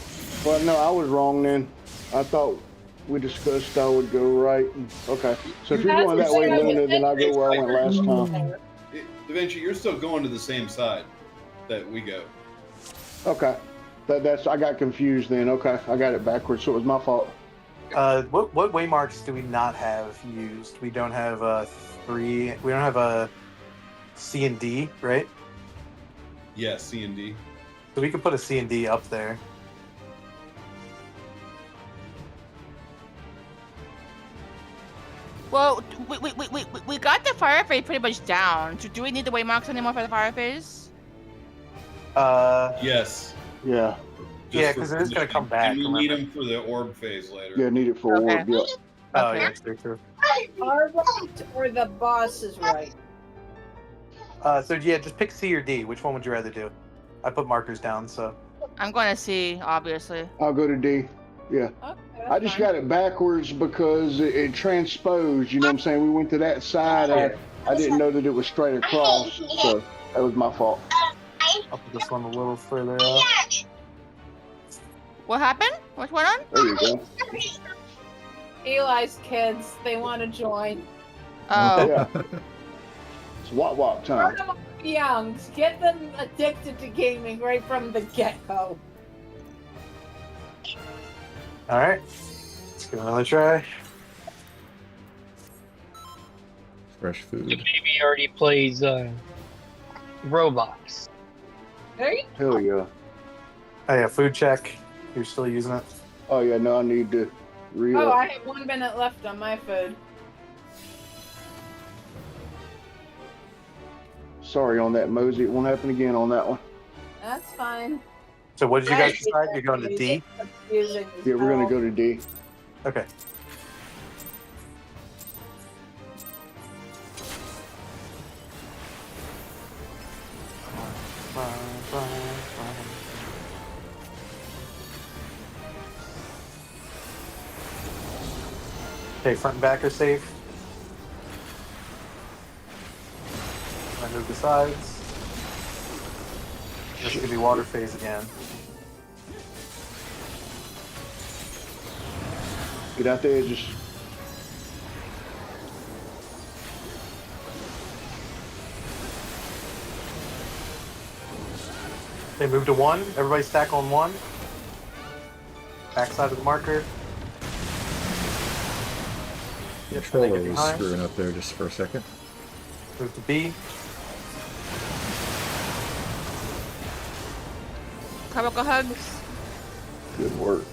Well, no, I was wrong then. I thought we discussed I would go right. Okay. So if you're going that way, Luna, then I go where I went last time. Da Vinci, you're still going to the same side that we go. Okay. That's I got confused then. Okay, I got it backwards, so it was my fault. What waymarks do we not have used? We don't have three. We don't have a C and D, right? Yeah, C and D. So we could put a C and D up there. Well, we got the fire phase pretty much down. So do we need the waymarks anymore for the fire phase? Yes. Yeah. Yeah, 'cause it is gonna come back, And we need remember. them for the orb phase later. Yeah, need it for Okay. orb. Yeah. Oh Okay. yeah, true. Our right or the boss is right? So yeah, just pick C or D. Which one would you rather do? I put markers down, so. I'm going to see, obviously. I'll go to D. Yeah. Okay, I just got it backwards because it transposed. You know what I'm saying? We went to that side. I didn't know that it was straight across, so that was my fault. I'll put this one a little further out. What happened? What's going on? There you go. Eli's kids, they want to join. Oh. Yeah. It's wop time. Start them young. Get them addicted to gaming right from the get-go. All right, let's give it another try. Fresh The food. baby already plays Roblox. There you Hell yeah. Oh yeah, food check. You're still using it. Oh yeah, no, I need to re Oh, I have 1 minute left on my food. Sorry on that, Mosey. It won't happen again on that one. That's fine. So what did you guys decide? You're going to D? Confusing as Yeah, we're gonna hell. go to D. Okay. Okay, front and back are safe. I move the sides. This is gonna be water phase again. Get out the edges. They move to 1. Everybody stack on 1. Backside of the marker. Yep, Controller get was behind. screwing up there just for a second. Move to B. Couple hugs. Good work.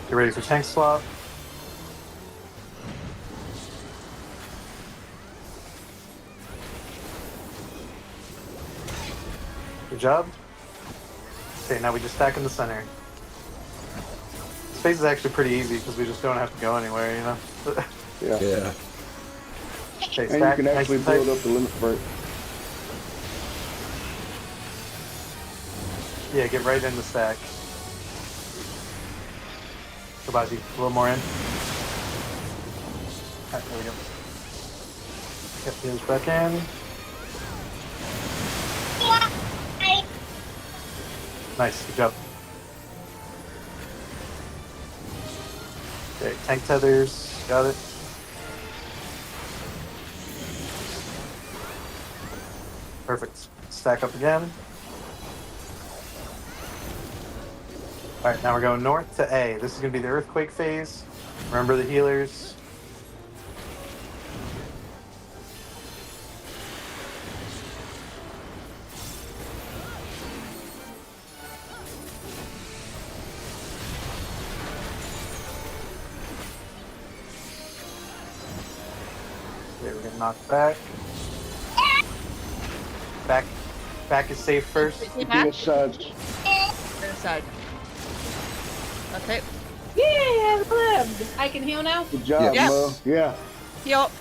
Get ready for tank swap. Good job. Okay, now we just stack in the center. This phase is actually pretty easy because we just don't have to go anywhere, you know? Yeah. Yeah. Okay, And you stack, can nice actually and tight. build up the limit break. Yeah, get right in the stack. Kabaji, a little more in. Alright, there we go. Get heels back in. Nice, good job. Okay, tank tethers, got it. Perfect. Stack up again. Alright, now we're going north to A. This is going to be the earthquake phase. Remember the healers. Okay, we're getting knocked back. Back is safe first. Back. Both sides. Other side. Okay. Yeah, lived. I can heal now. Good job, Yeah. Mo. Yeah. Heal.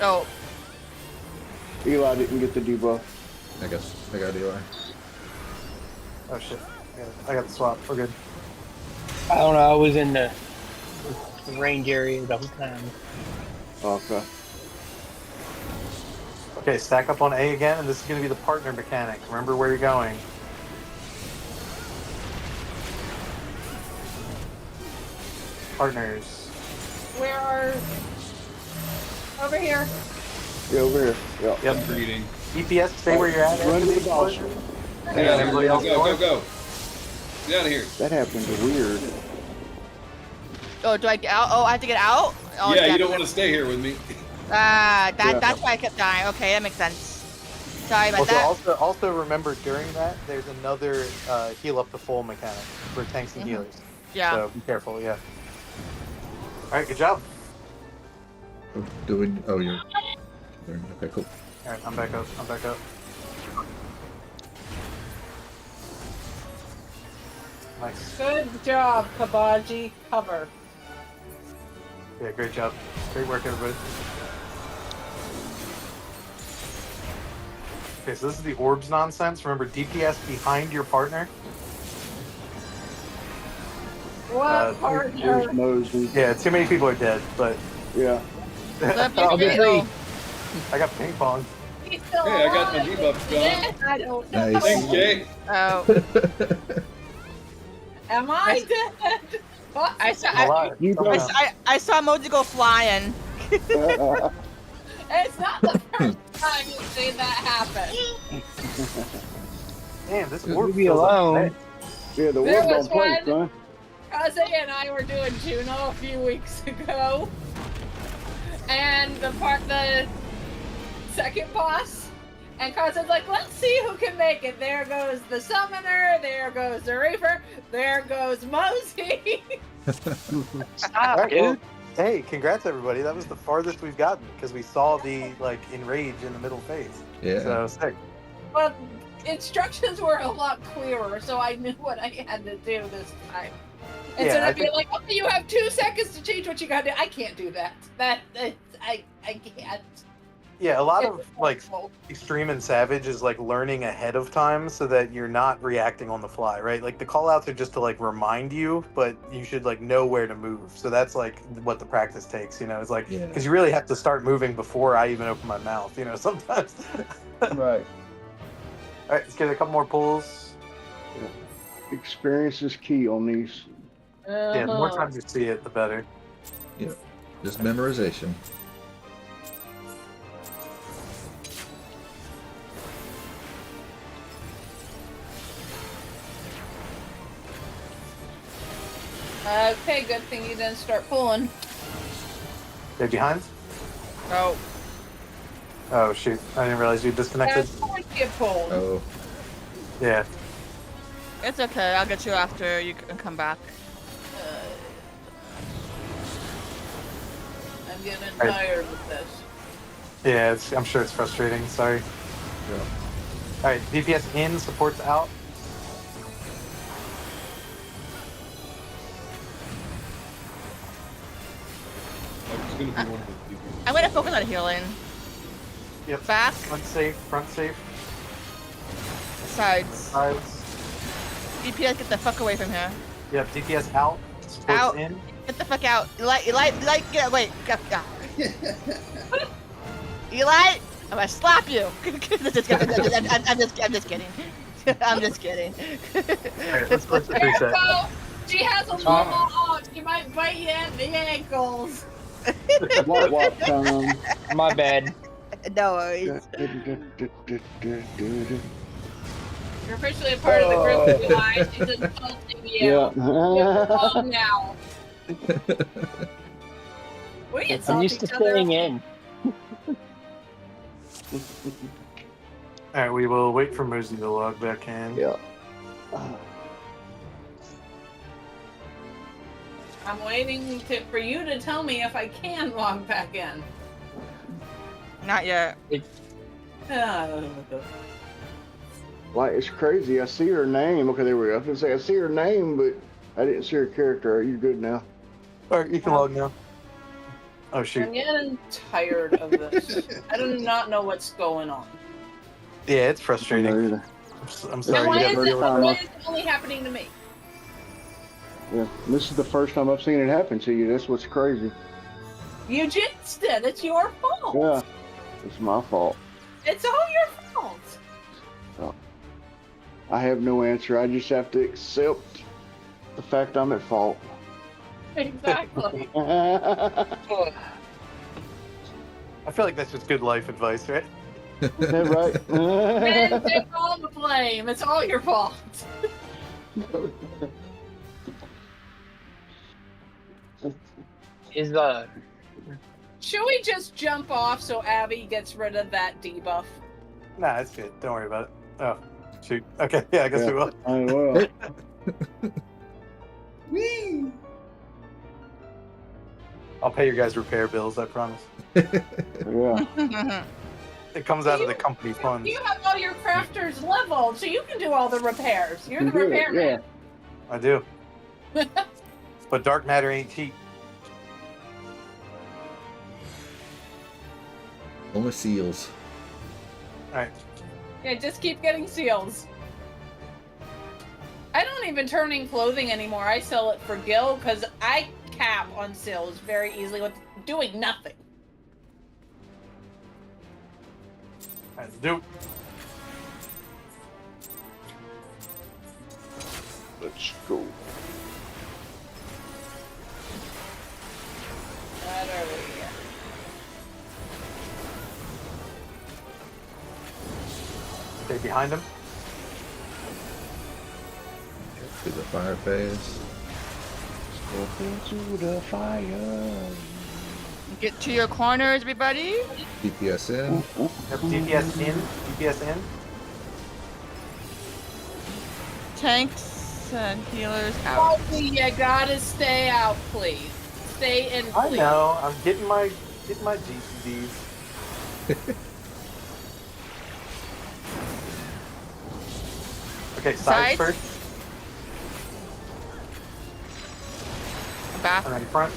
Oh. Eli didn't get the debuff. I guess I got Eli. Oh shit. I got the swap. We're good. I don't know. I was in the range area the whole time. Okay. Okay, stack up on A again, and this is going to be the partner mechanic. Remember where you're going. Partners. Where are? Over here. Yeah, over here. Yeah. Yep. Breeding. EPS, stay where you're at. Run to the Anthony. boss. Get out of here. Everybody else Go, north? go, go. Get out of here. That happened weird. Oh, do I get out? Oh, I have to get out? Oh, Yeah, damn. you don't want to stay here with me. Yeah. That's why I kept dying. Okay, that makes sense. Sorry about that. Also remember during that, there's another heal up to full mechanic for tanks and healers. Yeah. So be careful, yeah. Alright, good job. Oh, doing. Oh, you're. Okay, cool. Alright, I'm back up. Nice. Good job, Kabaji. Cover. Yeah, great job. Great work, everybody. Okay, so this is the orbs nonsense. Remember, DPS behind your partner. What partner? Here's Mosey. Yeah, too many people are dead, but Yeah. I'll be free. I got ping pong. He's still Hey, I got my alive. debuff gone. I don't know. Nice. Thanks, Jay. Oh. Am I dead? What? I saw. I'm alive. You Somehow. go. I saw Moji go flying. It's not the first time you've seen that happen. Damn, this Leave orb me feels alone. like Yeah, the There war was don't play, one- son. Kaze and I were doing Juno a few weeks ago, and the second boss, and Kaze's like, let's see who can make it. There goes the summoner, there goes the reaper, there goes Mosey. Stop, Alright, dude. well, hey, congrats everybody. That was the farthest we've gotten because we saw the enrage in the middle phase. Yeah. So sick. Well, instructions were a lot clearer, so I knew what I had to do this time. Instead I of being think- like, oh, you have 2 seconds to change what you gotta do. I can't do that. I can't. Yeah, a lot It's of awful. extreme and savage is learning ahead of time so that you're not reacting on the fly, right? Like the call outs are just to remind you, but you should know where to move. So that's what the practice takes, you know. It's Yeah. because you really have to start moving before I even open my mouth, you know, sometimes. Right. All Alright, let's get a couple more pulls. Experience is key on these. Yeah, the more times you see it, the better. Yep. Just memorization. Okay, good thing you didn't start pulling. They're behind? Oh. Oh shoot, I didn't realize you disconnected. Of course you pulled. Oh, Yeah. It's okay. I'll get you after you can come back. I'm getting Alright. tired of this. Yeah, I'm sure it's frustrating. Sorry. yeah. Alright, DPS in, supports out. It's gonna be one of the people. I'm gonna focus on healing. Yep. Back, Front safe, sides. sides. DPS, get the fuck away from here. Yep, DPS out, supports Out. in. Get the fuck out. Eli, get wait. Eli, I'm gonna slap you. I'm just kidding. I'm just kidding. Alright, let's reset. Careful! She has a long arm. She might bite you in the ankles. What time? My bad. No worries. You're officially a part of the group, Eli. She's insulting you. Yeah. You're wrong now. We I'm insult used to each other. staying in. Alright, we will wait for Moosey to log back in. Yeah. I'm waiting for you to tell me if I can log back in. Not yet. Oh. Like, it's crazy. I see her name. Okay, there we go. I was gonna say I see her name, but I didn't see her character. Are you good now? Alright, you can log now. Oh shoot. I'm getting tired of this. I do not know what's going on. Yeah, it's frustrating. Either. I'm And sorry. why you is got it time why off. is it only happening to me? Yeah, this is the first time I've seen it happen to you. That's what's crazy. You jinxed it. It's your fault. Yeah, it's my fault. It's all your fault. I have no answer. I just have to accept the fact I'm at fault. Exactly. I feel like that's just good life advice, right? Is that right? And take all the blame. It's all your fault. Is Should we just jump off so Abby gets rid of that debuff? Nah, it's good. Don't worry about it. Oh, shoot. Okay, yeah, I guess we will. I will. Whee! I'll pay your guys' repair bills, I promise. Yeah. It comes out of the company funds. You have all your crafters leveled, so you can do all the repairs. You're the You do, repairman. yeah. I do. But dark matter ain't cheap. Only seals. Alright. Yeah, just keep getting seals. I don't even turn in clothing anymore. I sell it for Gil because I cap on sales very easily with doing nothing. Let's do it. Let's go. There we go. Stay behind him. To the fire phase. Step into the fire. Get to your corners, everybody. DPS in. Yep, DPS in. DPS in. Tanks and healers out. Oh, you gotta stay out, please. Stay in, I please. know. I'm getting my GCDs. Okay, sides Sides? first. Back. And then front.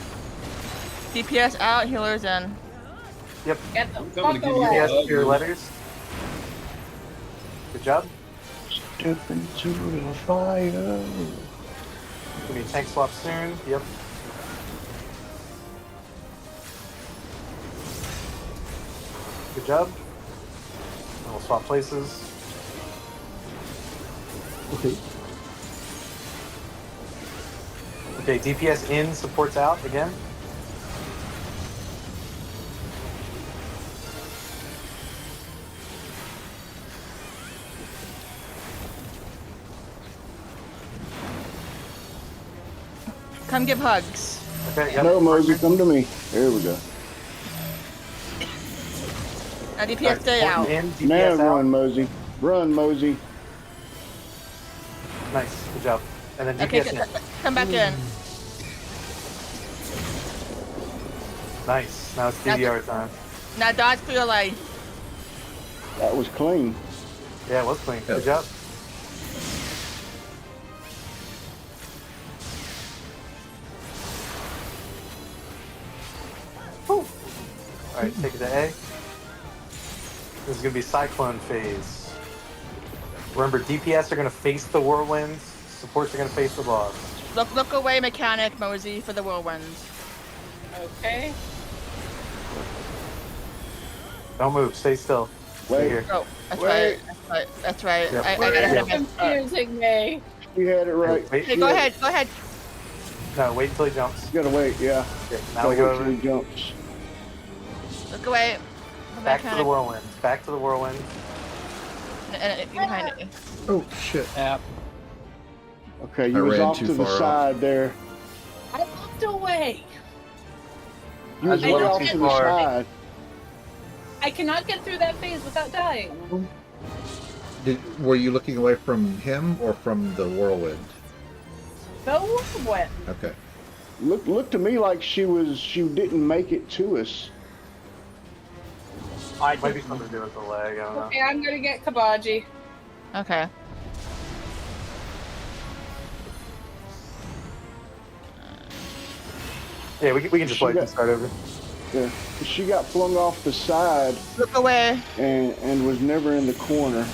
DPS out, healers in. Yep. Get the I'm coming fuck to give you away. DPS hug, to your man. letters. Good job. Step into the fire. Give me a tank swap soon. Yep. Good job. And we'll swap places. Okay. Okay, DPS in, supports out again. Come give hugs. Okay, yep. No, Mosey, come to me. There we go. Now DPS stay Supporting out. in, DPS Now out. run, Mosey. Run, Mosey. Nice, good job. And then Okay, DPS in. come back in. Nice. Now it's DDR time. Now dodge for your life. That was clean. Yeah, it was clean. Yeah. Good job. Whew. All right, take it to A. This is gonna be Cyclone phase. Remember, DPS are gonna face the whirlwinds. Supports are gonna face the boss. Look away, mechanic Mosey, for the whirlwind. Okay. Don't move. Stay still. Stay Wait. here. Oh, that's Wait. right. That's right. Yep. I gotta You're have a confusing me. You had it right. Wait. Okay, go ahead. Go ahead. No, wait until he jumps. You gotta wait, yeah. Okay, now we go Till over. he jumps. Look away. Back to the whirlwind. Back to the whirlwind. And behind it. Oh shit. App. Okay, I you was ran off too to the far off. side there. I looked away. You was I way looked off too to the far. side. I cannot get through that phase without dying. Were you looking away from him or from the whirlwind? No whirlwind. Okay. Look to me like she didn't make it to us. Might be something to do with the leg. I don't know. Okay, I'm gonna get Kabaji. Okay. Yeah, we can just wait and start over. Yeah. She got flung off the side Look away. and was never in the corner.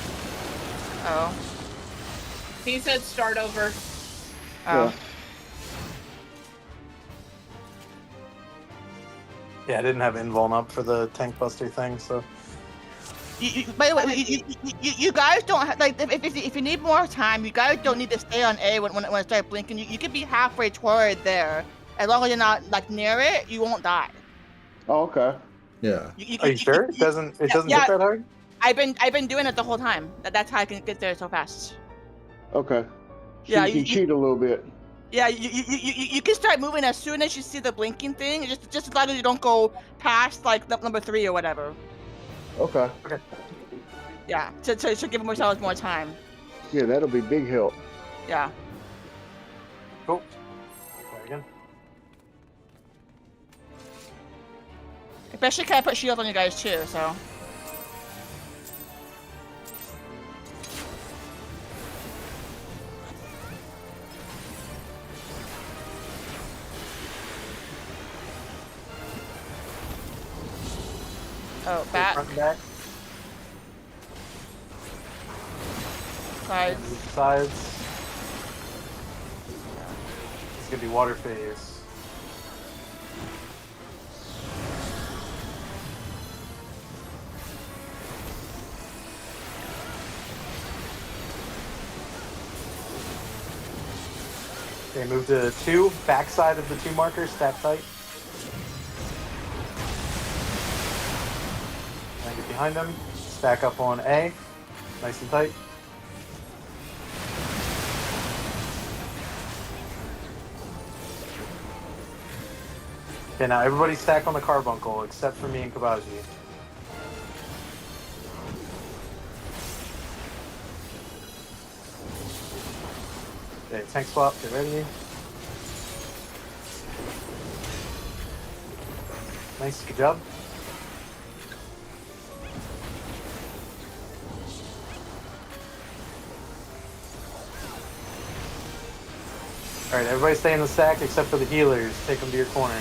Oh. He said start over. Oh. Yeah. Yeah, I didn't have invuln up for the tank buster thing, so By the way, you guys don't have, like, if you need more time, you guys don't need to stay on A when it starts blinking. You could be halfway toward there. As long as you're not like near it, you won't die. Oh, okay. Yeah. are you sure? It doesn't yeah, hit that hard? I've been doing it the whole time. That's how I can get there so fast. Okay. So Yeah, you can cheat a little bit. Yeah, you can start moving as soon as you see the blinking thing. Just as long as you don't go past like number 3 or whatever. Okay. Yeah, to give ourselves more time. Yeah, that'll be big help. Yeah. Cool. Try again. Especially can I put shield on you guys too, so. Oh, back. Front and back. Sides. Sides. It's gonna be water phase. Okay, move to 2, backside of the 2 markers, stack tight. Then get behind them, stack up on A, nice and tight. Okay, now everybody stack on the carbuncle except for me and Kabaji. Okay, tank swap, get ready. Nice, good job. Alright, everybody stay in the stack except for the healers. Take them to your corner.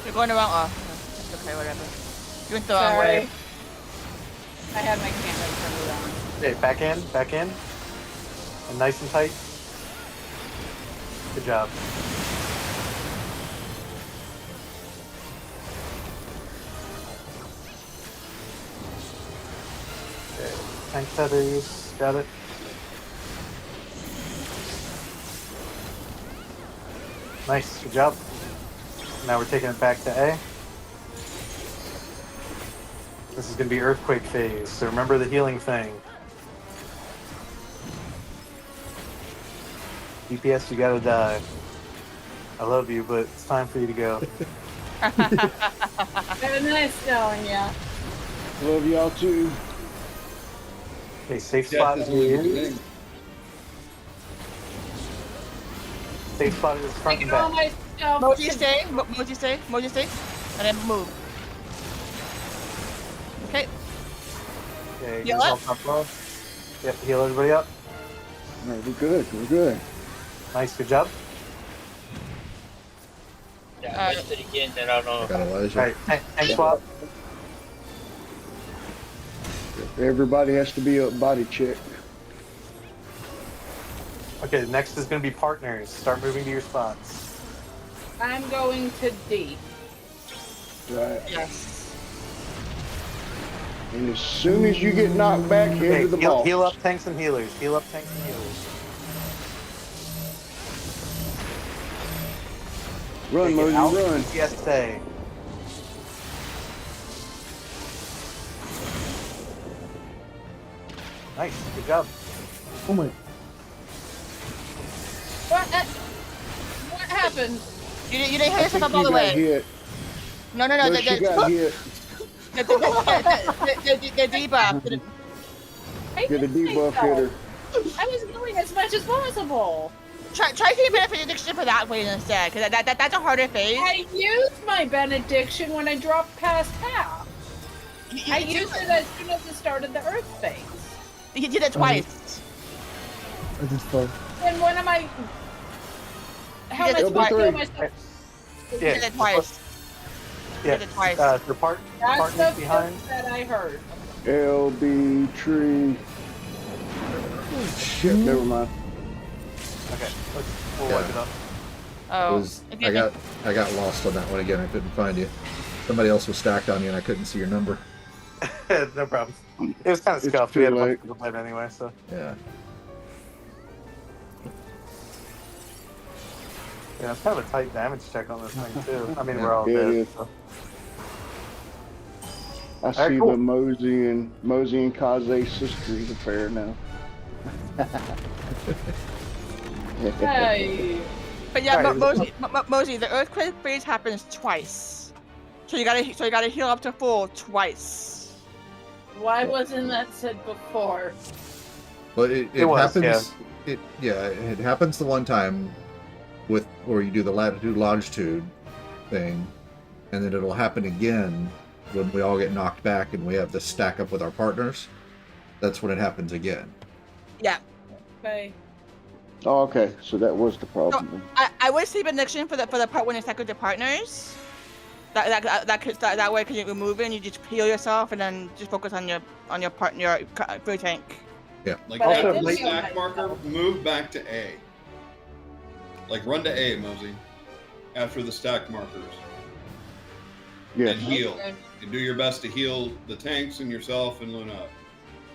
You're going around. Oh, that's okay, whatever. You went the wrong way. I had my camera turned on. Okay, back in. And nice and tight. Good job. Okay, tank tethers, got it. Nice, good job. Now we're taking it back to A. This is going to be Earthquake phase, so remember the healing thing. DPS, you gotta die. I love you, but it's time for you to go. Very nice knowing ya. Love y'all too. Okay, safe Death spot is only here. beginning. Safe spot is front and Taking all back. my stuff. Moji stay, and then move. Okay. Okay, Heal here's all up. top row. Yep, heal everybody up. All right, we're good. We're good. Nice, good job. Yeah, I missed it again, then I don't know. Got Elijah. Alright, tank swap. Everybody has to be up body check. Okay, next is going to be partners. Start moving to your spots. I'm going to D. Right. Yes. And as soon as you get knocked back, head Okay, to the heal, ball. heal up tanks and healers. Heal up tanks and healers. Run, Okay, Mosey, get out. run. DPS stay. Nice, good job. Oh my. What happened? You didn't hit I yourself think up all you the got way. hit. No. No, she got hit. The debuff. I Get a didn't think debuff so. hitter. I was doing as much as possible. Try taking benefit addiction for that way instead, because that's a harder phase. I used my benediction when I dropped past half. I used it as soon as it started the Earth phase. You did it twice. I just fell. And when am I? How am I did it supposed to twice. heal myself? You did it twice. Yeah, did it twice. the That's partners the behind. stuff that I heard. LB tree. Shit, never mind. Okay, we'll wipe it up. Oh. I got lost on that one again. I couldn't find you. Somebody else was stacked on you, and I couldn't see your number. No problem. It was kind of It's scuffed. too We had a bunch late. of people dead anyway, so. Yeah. Yeah, it's kind of a tight damage check on this thing, too. I mean, Yeah. we're all Yeah, it dead. is. So. I see Alright, cool. the Mosey and Kaze sisters affair now. Hey. But yeah, Sorry. Mosey, the earthquake phase happens twice. So you gotta heal up to full twice. Why wasn't that said before? But it was, happens. It happens the one time with where you do the latitude longitude thing, and then it'll happen again when we all get knocked back and we have to stack up with our partners. That's when it happens again. Yeah. Okay. Oh, okay, so that was the problem. I would say benediction for the part when you stack with your partners. That way, because you're moving, you just heal yourself and then just focus on your partner, your tank. Like But I after did the heal stack marker, myself. move back to A. Like run to A, Mosey. After the stack markers. Yes. And heal. Okay. And do your best to heal the tanks and yourself and Luna.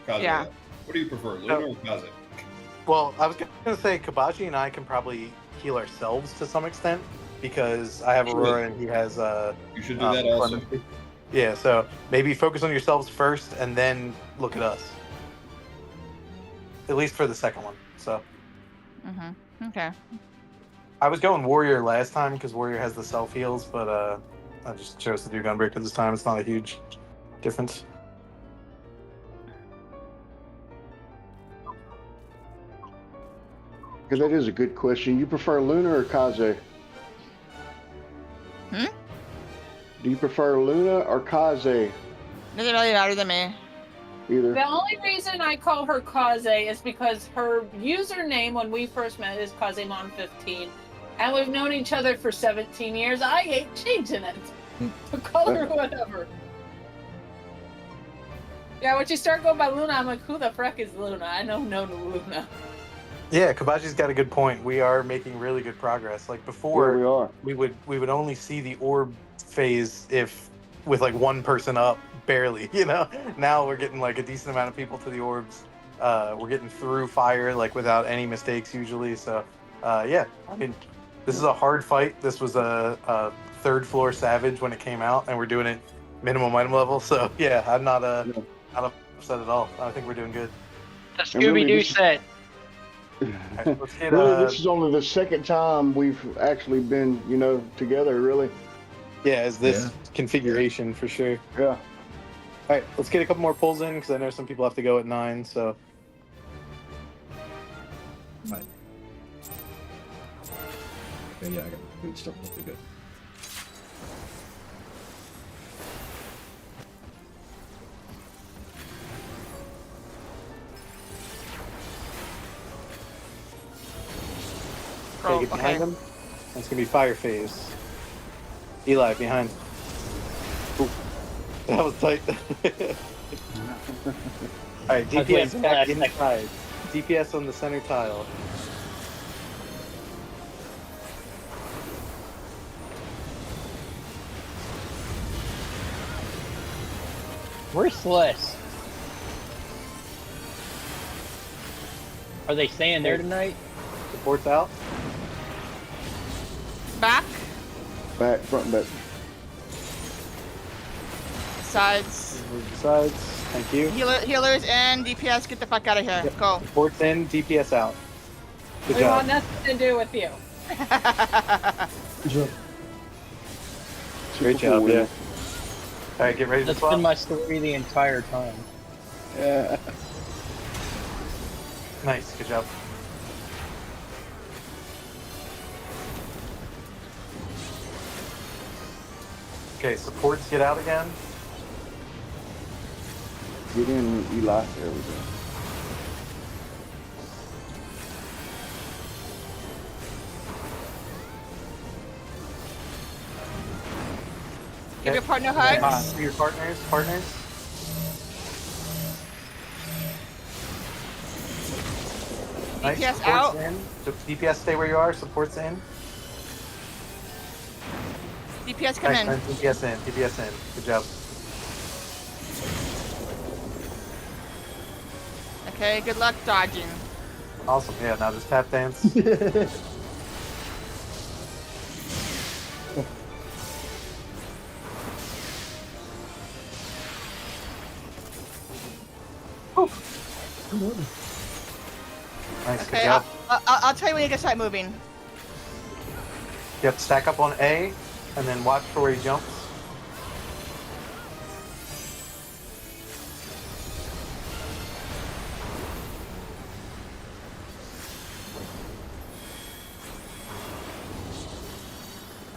Kaze. Yeah. What do you prefer, Luna or Kaze? Well, I was going to say Kabaji and I can probably heal ourselves to some extent because I have Aurora and he has You should do that also. Yeah, so maybe focus on yourselves first and then look at us. At least for the second one. So Okay. I was going Warrior last time because Warrior has the self heals, but I just chose to do Gunbreaker this time. It's not a huge difference. Because that is a good question. You prefer Luna or Kaze? Hmm? Do you prefer Luna or Kaze? Doesn't really matter to me. Either. The only reason I call her Kaze is because her username when we first met is Kazemon15. And we've known each other for 17 years. I hate changing it. To call her whatever. Yeah, when you start going by Luna, I'm like, who the frick is Luna? I don't know Luna. Yeah, Kabaji's got a good point. We are making really good progress. Like before, Here we are. we would only see the orb phase if with like one person up, barely, you know. Now we're getting like a decent amount of people to the orbs. We're getting through fire like without any mistakes usually. So yeah, I mean, This is a hard fight. This was a third floor Savage when it came out, and we're doing it minimum item level. So yeah, I'm not upset at all. I think we're doing good. The And really, Scooby Doo this is- set. All right, let's get Really, this is only the second time we've actually been, together. Really. yeah, as this Yeah. configuration for sure. Yeah. All right, let's get a couple more pulls in because I know some people have to go at 9. So Right. Okay, yeah, I got food stuff. That'll be good. okay, get behind him. That's gonna be fire phase. Eli behind. Ooh, that was tight. All right, DPS back inside. DPS on the center tile. Where's Celeste? Are they staying there tonight? Support's out. Back, Back, front, back. sides, Move the sides. Thank you. healers, and DPS. Get the fuck out of here. Yep. Go. Support's in. DPS out. Good We job. want nothing to do with you. Good job. Great job. Yeah. All right, get ready to That's swap. been my story the entire time. Yeah. Nice. Good job. Okay, supports get out again. Get in, Eli. There we go. Give your partner Come on, hugs. to your partners. Nice. DPS Support's out. in. DPS stay where you are. Support's in. DPS come Nice, in. man. DPS in. DPS in. Good job. Okay, good luck dodging. Awesome. Yeah. Now just tap dance. Good morning. Nice. Good Okay, job. I'll tell you when you can start moving. Yep. Stack up on A, and then watch for where he jumps.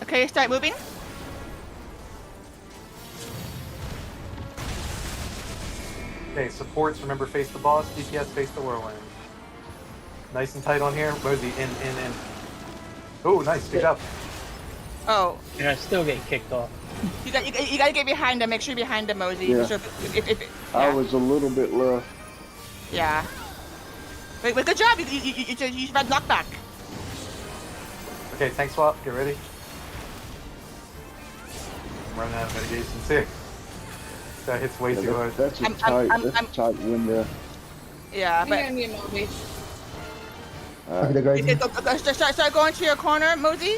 Okay, start moving. Okay. Supports. Remember, face the boss. DPS face the whirlwind. Nice and tight on here. Mosey in. Oh, nice. Good job. Oh, And I still get kicked off. you gotta get behind him. Make sure you're behind him, Mosey. Yeah. So if I yeah. was a little bit left. Yeah. But good job. You spent knockback. Okay. Tank swap. Get ready. I'm running out of mitigations here. That hits way too hard. That's a I'm- tight. I'm- That's I'm- a tight window. Yeah, You but and me, Moby. Okay, the guys. start going to your corner, Mosey.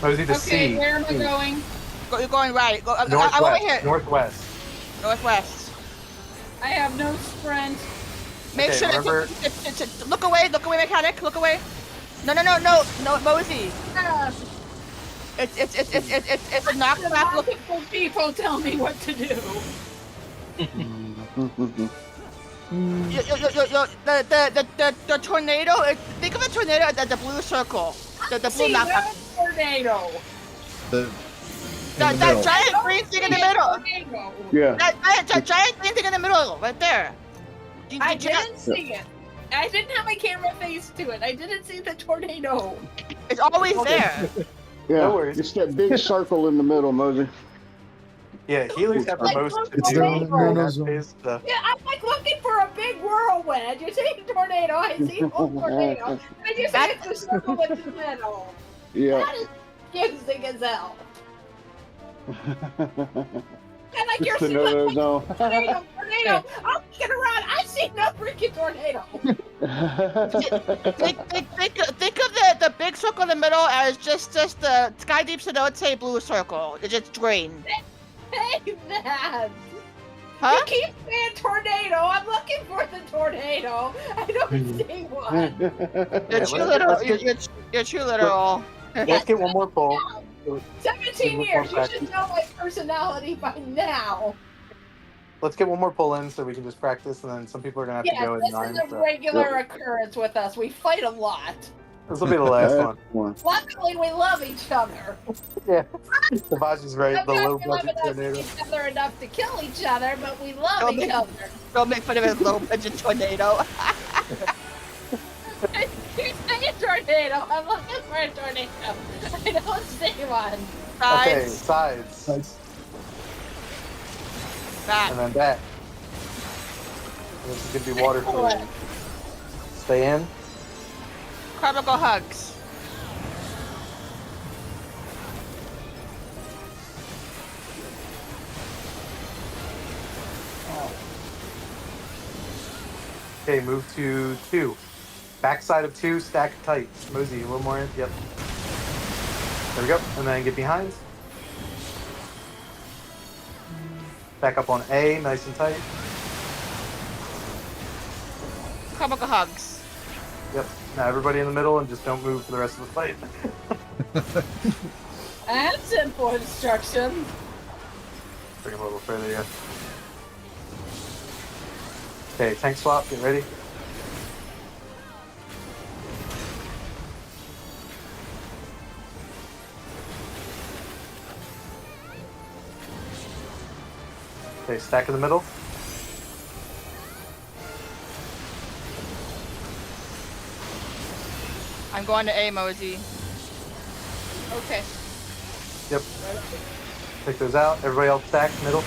Mosey to Okay, C. where am I going? You're going right. Go. I'm over Northwest. here. Northwest. Northwest. I have no sprint. Make Okay, sure remember- to look away, mechanic, look away. No, Mosey. Ah, It's a knockback. Look. multiple people tell me what to do. The tornado. Think of a tornado as the blue circle. The blue See, knockback. where's the tornado? The That middle. giant green thing in the middle. Tornado. Yeah. That giant green thing in the middle, right there. I Did you not- didn't see it. I didn't have my camera face to it. I didn't see the tornado. It's always there. Yeah. No worries. It's that big circle in the middle, Mosey. Yeah, healers have the Like, most to it's do. the in no that zone. phase, so- Yeah, I'm like looking for a big whirlwind. You see a tornado, I see a tornado. And you say it's a circle in the middle. Yeah. That is confusing as hell. And like you're Just seeing another like, zone. tornado. I'm looking around. I see no freaking tornado. Think of the big circle in the middle is just the Sky Deep Cenote blue circle. It's just drain. Hey, that. Huh? You keep saying tornado. I'm looking for the tornado. I don't see one. You're too literal. You're too literal. Let's get one more poll. 17 years. You should know my personality by now. Let's get one more pull in so we can just practice, and then some people are gonna have to go at This 9. is a regular occurrence with us. We fight a lot. This will be the last one. Luckily, we love each other. Yeah, Sabaji's right. The Sometimes low we love budget tornado. each other enough to kill each other, but we love each other. Don't make fun of his low budget tornado. You say a tornado. I'm looking for a tornado. I don't see one. Okay, Sides. sides. Back. And then back. This is gonna be water fluid. Stay in. Carbuncle hugs. Okay, move to 2. Backside of 2, stack tight. Mosey, a little more in. Yep. There we go. And then get behind. Back up on A, nice and tight. Carbuncle hugs. Yep. Now everybody in the middle and just don't move for the rest of the fight. That's simple instructions. Bring him a little further, yeah. Okay, tank swap, get ready. Okay, stack in the middle. I'm going to A, Mosey. Okay. Yep. Take those out. Everybody else stack, middle.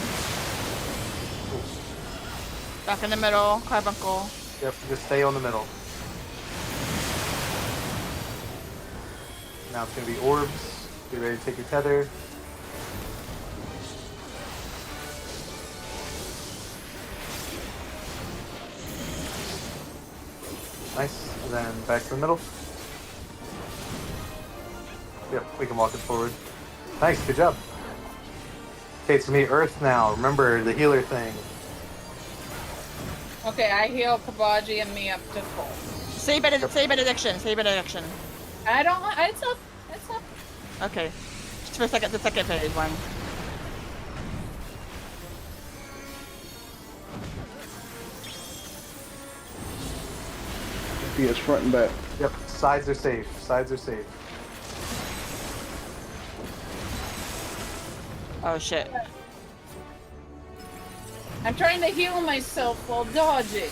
Back in the middle, carbuncle. Yep, just stay on the middle. Now it's going to be orbs. Get ready to take your tether. Nice. And then back to the middle. Yep, we can walk it forward. Nice, good job. Okay, it's gonna be Earth now. Remember the healer thing. Okay, I heal Kabaji and me up to full. Say benediction. Say benediction. I don't. It's up. It's up. Okay. Just for the second phase one. Yes, front and back. Yep, sides are safe. Sides are safe. Oh shit. I'm trying to heal myself while dodging.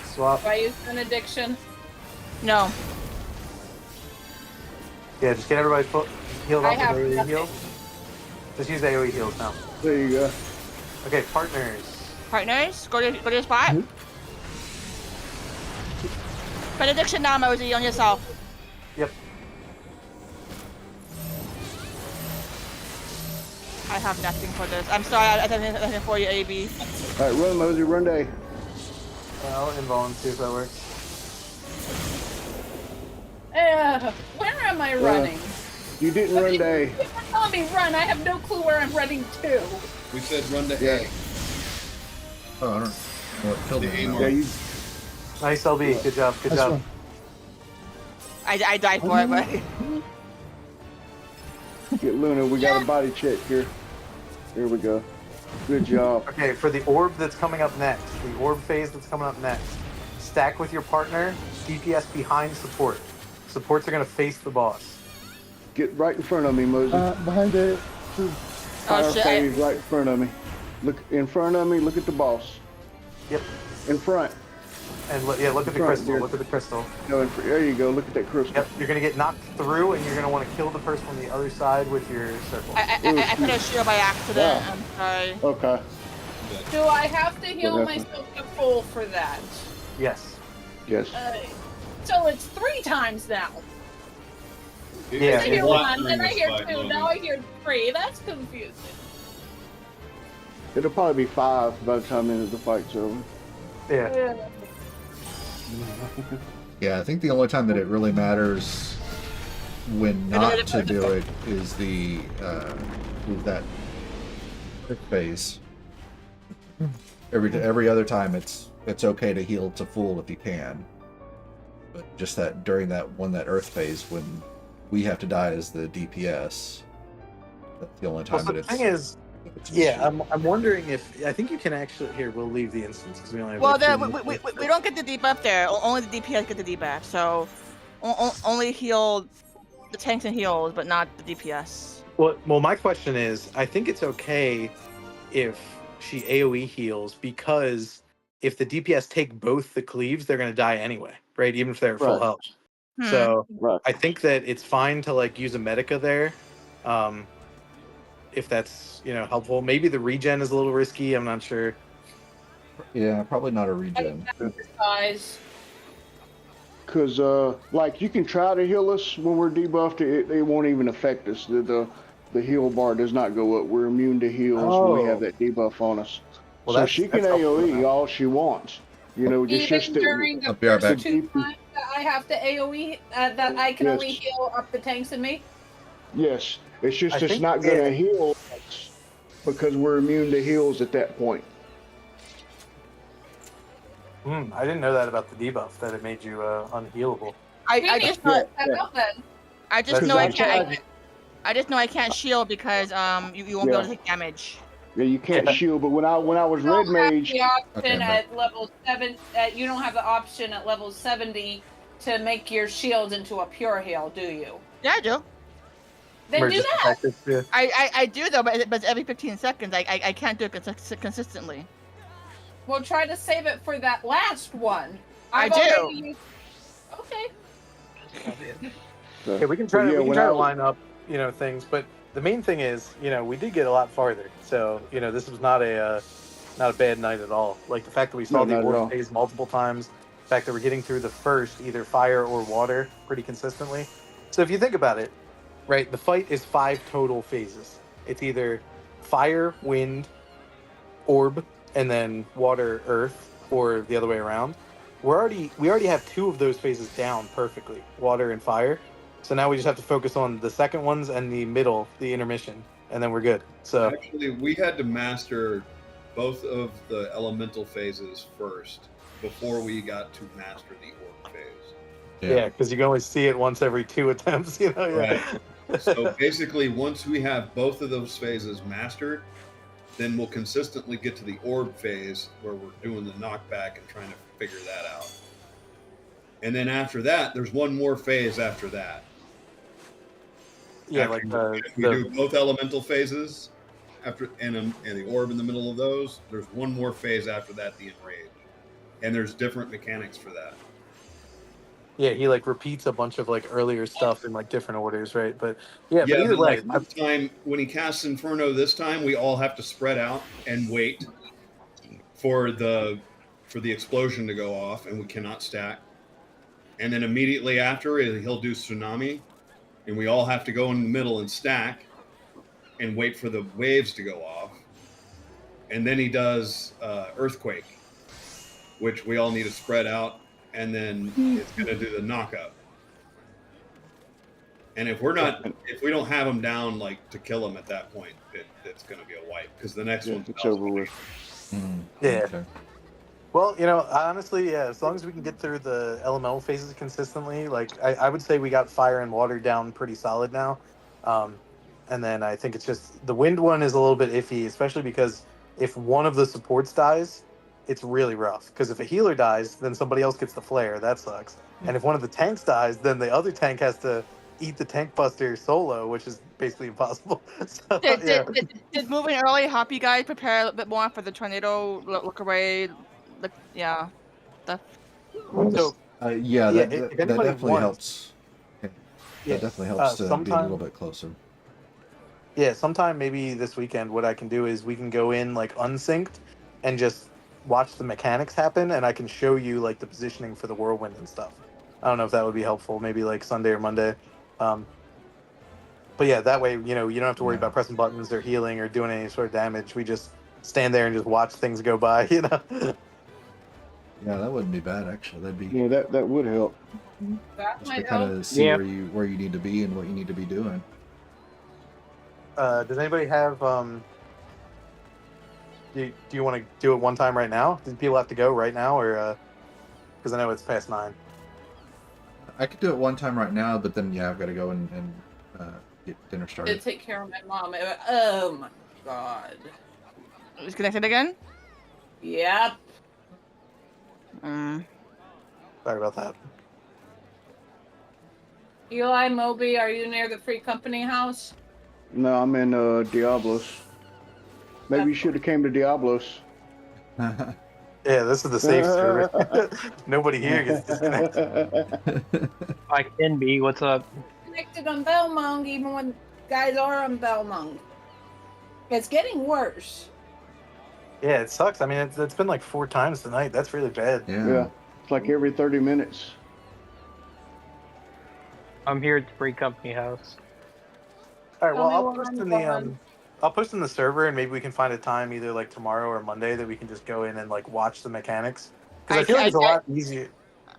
Swap. Do I use benediction? No. Yeah, just get everybody healed I up have with AoE nothing. heals. Just use AoE heals now. There you go. Okay, partners. Partners, go to your spot. Benediction now, Mosey, on yourself. Yep. I have nothing for this. I'm sorry, I have nothing for you, AB. All right, run, Mosey, run day. Well, involve, see if that works. Where am I running? You didn't run day. You're telling me run. I have no clue where I'm running to. We said run to Yeah. A. Oh, I don't know what killed The me. aim now. Yeah, you. Nice LB, good job, good job. I died for it, but Get Luna. We got a body check here. Here we go. Good job. Okay, for the orb that's coming up next, the orb phase that's coming up next, stack with your partner, DPS behind support. Supports are going to face the boss. Get right in front of me, Mosey. Behind the. Fire oh shit. phase right in front of me. Look in front of me. Look at the boss. Yep. In front. And yeah, look at the Right, crystal, dear. look at the crystal. No, there you go. Look at that crystal. Yep, you're going to get knocked through and you're going to want to kill the person on the other side with your circle. I put a shield by accident. Wow. I'm sorry. Okay. Do I have to heal What myself to full for that? Yes. Yes. So it's 3 times now. Yeah, I hear block 1, then during I this hear fight, 2, Logan. now I hear 3. That's confusing. It'll probably be 5 by the time the fight's over. Yeah. Yeah, I think the only time that it really matters when not to do it is that phase. Every other time it's okay to heal to full if you can. But just that during that Earth phase when we have to die as the DPS, that's the only time Well, so that the thing is, I'm wondering if I think you can actually here. We'll leave the instance because we only have. Well, like, we don't get the debuff there. Only the DPS get the debuff. So only heal the tanks and heals, but not the DPS. Well, my question is, I think it's okay if she AOE heals because if the DPS take both the cleaves, they're going to die anyway, right? Even if they're at full health. So I think that it's fine to like use a Medica there, if that's helpful. Maybe the regen is a little risky. I'm not sure. Yeah, probably not a regen. Because like you can try to heal us when we're debuffed, it won't even affect us. The heal bar does not go up. We're immune to heals when we have that debuff on us. Well, so she can AOE all she wants. Even during the first 2 times that I have to AOE, that I can only heal up the tanks and me? Yes. It's just it's not going to heal us because we're immune to heals at that point. I didn't know that about the debuff, that it made you unhealable. I just know I can't shield because you won't be able to take damage. Yeah, you can't shield, but when I was red mage, at level 7, you don't have the option at level 70 to make your shield into a pure heal, do you? Yeah, I do. Then do that. I do though, but every 15 seconds. I can't do it consistently. We'll try to save it for that last one. I do. Okay. Yeah, we can try to line up, things, but the main thing is, we did get a lot farther. So, this was not a bad night at all. Like the fact that we saw the orb phase multiple times, the fact that we're getting through the first either fire or water pretty consistently. So if you think about it, right, the fight is 5 total phases. It's either fire, wind, orb, and then water, earth, or the other way around. We already have 2 of those phases down perfectly, water and fire. So now we just have to focus on the second ones and the middle, the intermission, and then we're good. So actually, we had to master both of the elemental phases first before we got to master the orb phase. Yeah, because you can only see it once every 2 attempts. Right. So basically, once we have both of those phases mastered, then we'll consistently get to the orb phase where we're doing the knockback and trying to figure that out. And then after that, there's one more phase after that. Yeah, we do both elemental phases after and the orb in the middle of those. There's one more phase after that, the enrage, and there's different mechanics for that. Yeah, he repeats a bunch of earlier stuff in different orders, right? But but either way, this time when he casts Inferno, this time we all have to spread out and wait for the explosion to go off, and we cannot stack. And then immediately after, he'll do Tsunami, and we all have to go in the middle and stack and wait for the waves to go off. And then he does Earthquake, which we all need to spread out, and then it's going to do the knockup. And if we don't have him down to kill him at that point, it's going to be a wipe because the next one's over with. Yeah. Okay. Well, honestly, as long as we can get through the elemental phases consistently, I would say we got fire and water down pretty solid now. And then I think it's just the wind one is a little bit iffy, especially because if one of the supports dies, it's really rough. Because if a healer dies, then somebody else gets the flare. That sucks. And if one of the tanks dies, then the other tank has to eat the tank buster solo, which is basically impossible. So, did moving early help you guys prepare a little bit more for the tornado look away? That definitely helps. That definitely helps to be a little bit closer. Yeah, sometime maybe this weekend, what I can do is we can go in unsynced and just watch the mechanics happen, and I can show you the positioning for the whirlwind and stuff. I don't know if that would be helpful, maybe Sunday or Monday. But yeah, that way, you don't have to worry about pressing buttons or healing or doing any sort of damage. We just stand there and just watch things go by. You know. Yeah, that wouldn't be bad actually. That'd be Yeah, that would help. That just to might kind help. of see Yeah. where you need to be and what you need to be doing. Does anybody have do you want to do it one time right now? Do people have to go right now, or because I know it's past 9? I could do it one time right now, but then yeah, I've got to go and get dinner To started. take care of my mom. Oh my god. Is connected again? Yep. Mm. Sorry about that. Eli Moby, are you near the Free Company house? No, I'm in Diablos. Maybe you should have came to Diablos. Yeah, this is the safe service. Nobody here gets disconnected. I can be. What's up? Connected on Belmont, even when guys are on Belmont. It's getting worse. Yeah, it sucks. I mean, it's been like 4 times tonight. That's really bad. Yeah. Yeah, it's like every 30 minutes. I'm here at the Free Company house. All right. Well, Tell I'll me when post I'm in the gone. I'll post in the server, and maybe we can find a time either like tomorrow or Monday that we can just go in and like watch the mechanics. Because I feel like it's a lot easier.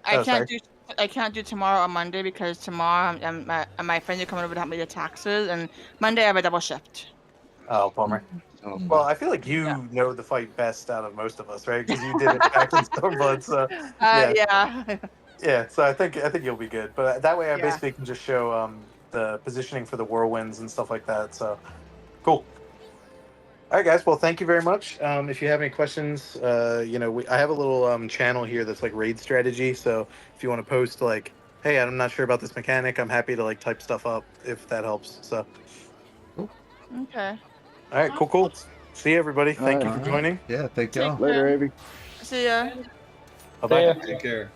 I Oh, can't sorry. do. I can't do tomorrow or Monday because tomorrow my friends are coming over to help me do taxes, and Monday I have a double shift. Oh, bummer. Oh, Well, I feel like you know the fight best out of most of us, right? Because you did it back in Stormblood, so yeah, Yeah. yeah. So I think you'll be good. But that way, I Yeah. basically can just show the positioning for the whirlwinds and stuff like that. So cool. All right, guys. Well, thank you very much. If you have any questions, I have a little channel here that's like raid strategy. So if you want to post like, hey, I'm not sure about this mechanic, I'm happy to like type stuff up if that helps. So Okay. all right, cool. See you, everybody. Thank you All for right. joining. Yeah, thank y'all. Later, Avy. See ya. Bye bye. Yeah. Take care.